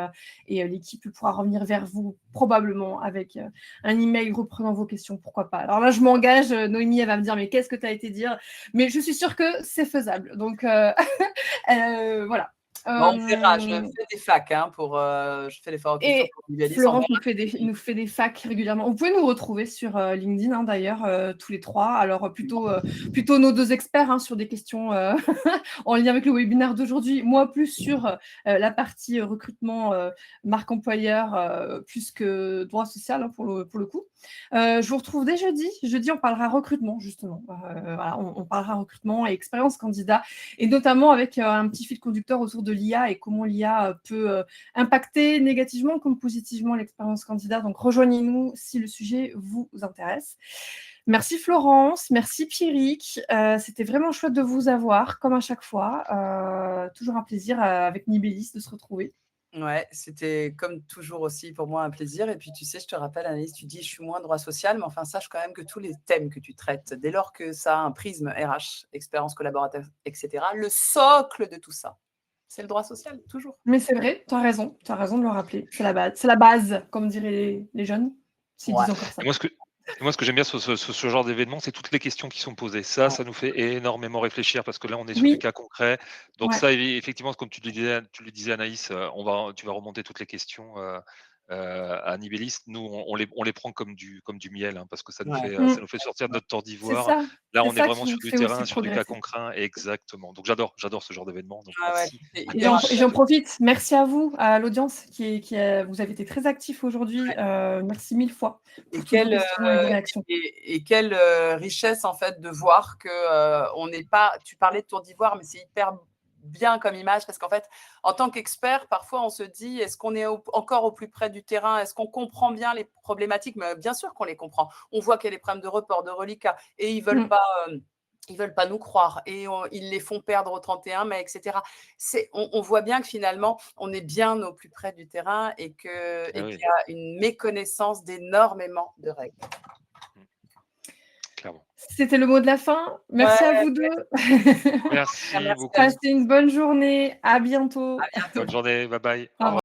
l'équipe pourra revenir vers vous probablement avec un email reprenant vos questions, pourquoi pas. Alors là, je m'engage, Noémie, elle va me dire: «Mais qu'est-ce que tu as été dire?» Mais je suis sûre que c'est faisable. Donc voilà. Bon, on verra. Je Hem fais des facs je fais des formations Et pour Nibélis, on Florence verra. nous fait des facs régulièrement. Vous pouvez nous retrouver sur LinkedIn, hein, d'ailleurs, tous les 3. Alors, plutôt nos 2 experts, hein, sur des questions en lien avec le webinaire d'aujourd'hui. Moi, plus sur la partie recrutement, marque employeur, plus que droit social, hein, pour le coup. Je vous retrouve dès jeudi. Jeudi, on parlera recrutement, justement. Voilà, on parlera recrutement et expérience candidat, et notamment avec un petit fil conducteur autour de l'IA et comment l'IA peut impacter négativement comme positivement l'expérience candidat. Donc, rejoignez-nous si le sujet vous intéresse. Merci Florence, merci Pierrick. C'était vraiment chouette de vous avoir, comme à chaque fois. Toujours un plaisir avec Nibélis de se retrouver. Ouais, c'était comme toujours aussi pour moi un plaisir. Et puis tu sais, je te rappelle, Anaïs, tu dis je suis moins droit social, mais enfin sache quand même que tous les thèmes que tu traites, dès lors que ça a un prisme RH, expérience collaborateur, etc., le socle de tout ça, c'est le droit social, toujours. Mais c'est vrai, tu as raison de le rappeler. C'est la base, comme diraient les jeunes, s'ils Ouais, disent encore ça. Et moi, ce que j'aime bien sur ce genre d'événement, c'est toutes les questions qui sont posées. ouais. Ça nous fait énormément réfléchir parce que là, on est sur du Oui, cas concret. Donc ouais. ça, effectivement, comme tu le disais, Anaïs, tu vas remonter toutes les questions À Nibellis, nous, on les prend comme du miel, hein, parce que ça nous Ouais. fait, ça nous fait sortir de notre temps d'ivoire. Là, C'est on est ça qui vraiment vous sur du fait aussi terrain, sur du cas progresser. concret. Exactement. Donc j'adore ce genre d'événement. Donc Ah ouais, merci. c'est Et hyper j'en intéressant. profite. Merci à vous, à l'audience vous avez été très actifs aujourd'hui. Merci 1000 fois Et pour toutes vos quelle, questions et vos réactions. et quelle richesse en fait de voir que on n'est pas. Tu parlais de tour d'ivoire, mais c'est hyper bien comme image parce qu'en fait, en tant qu'expert, parfois on se dit est-ce qu'on est encore au plus près du terrain? Est-ce qu'on comprend bien les problématiques? Mais bien sûr qu'on les comprend. On voit qu'il y a des problèmes de report, de reliquat, et ils veulent pas. Ils veulent pas nous croire et ils les font perdre au 31 mai, etc. On voit bien que finalement, on est bien au plus près du terrain et qu'il Oui, y a une méconnaissance d'énormément de règles. clairement. C'était le mot de la fin. Merci à Ouais, vous deux. Merci merci à beaucoup. Passez une bonne journée. À bientôt. bientôt. Bonne journée. Bye bye. Au revoir.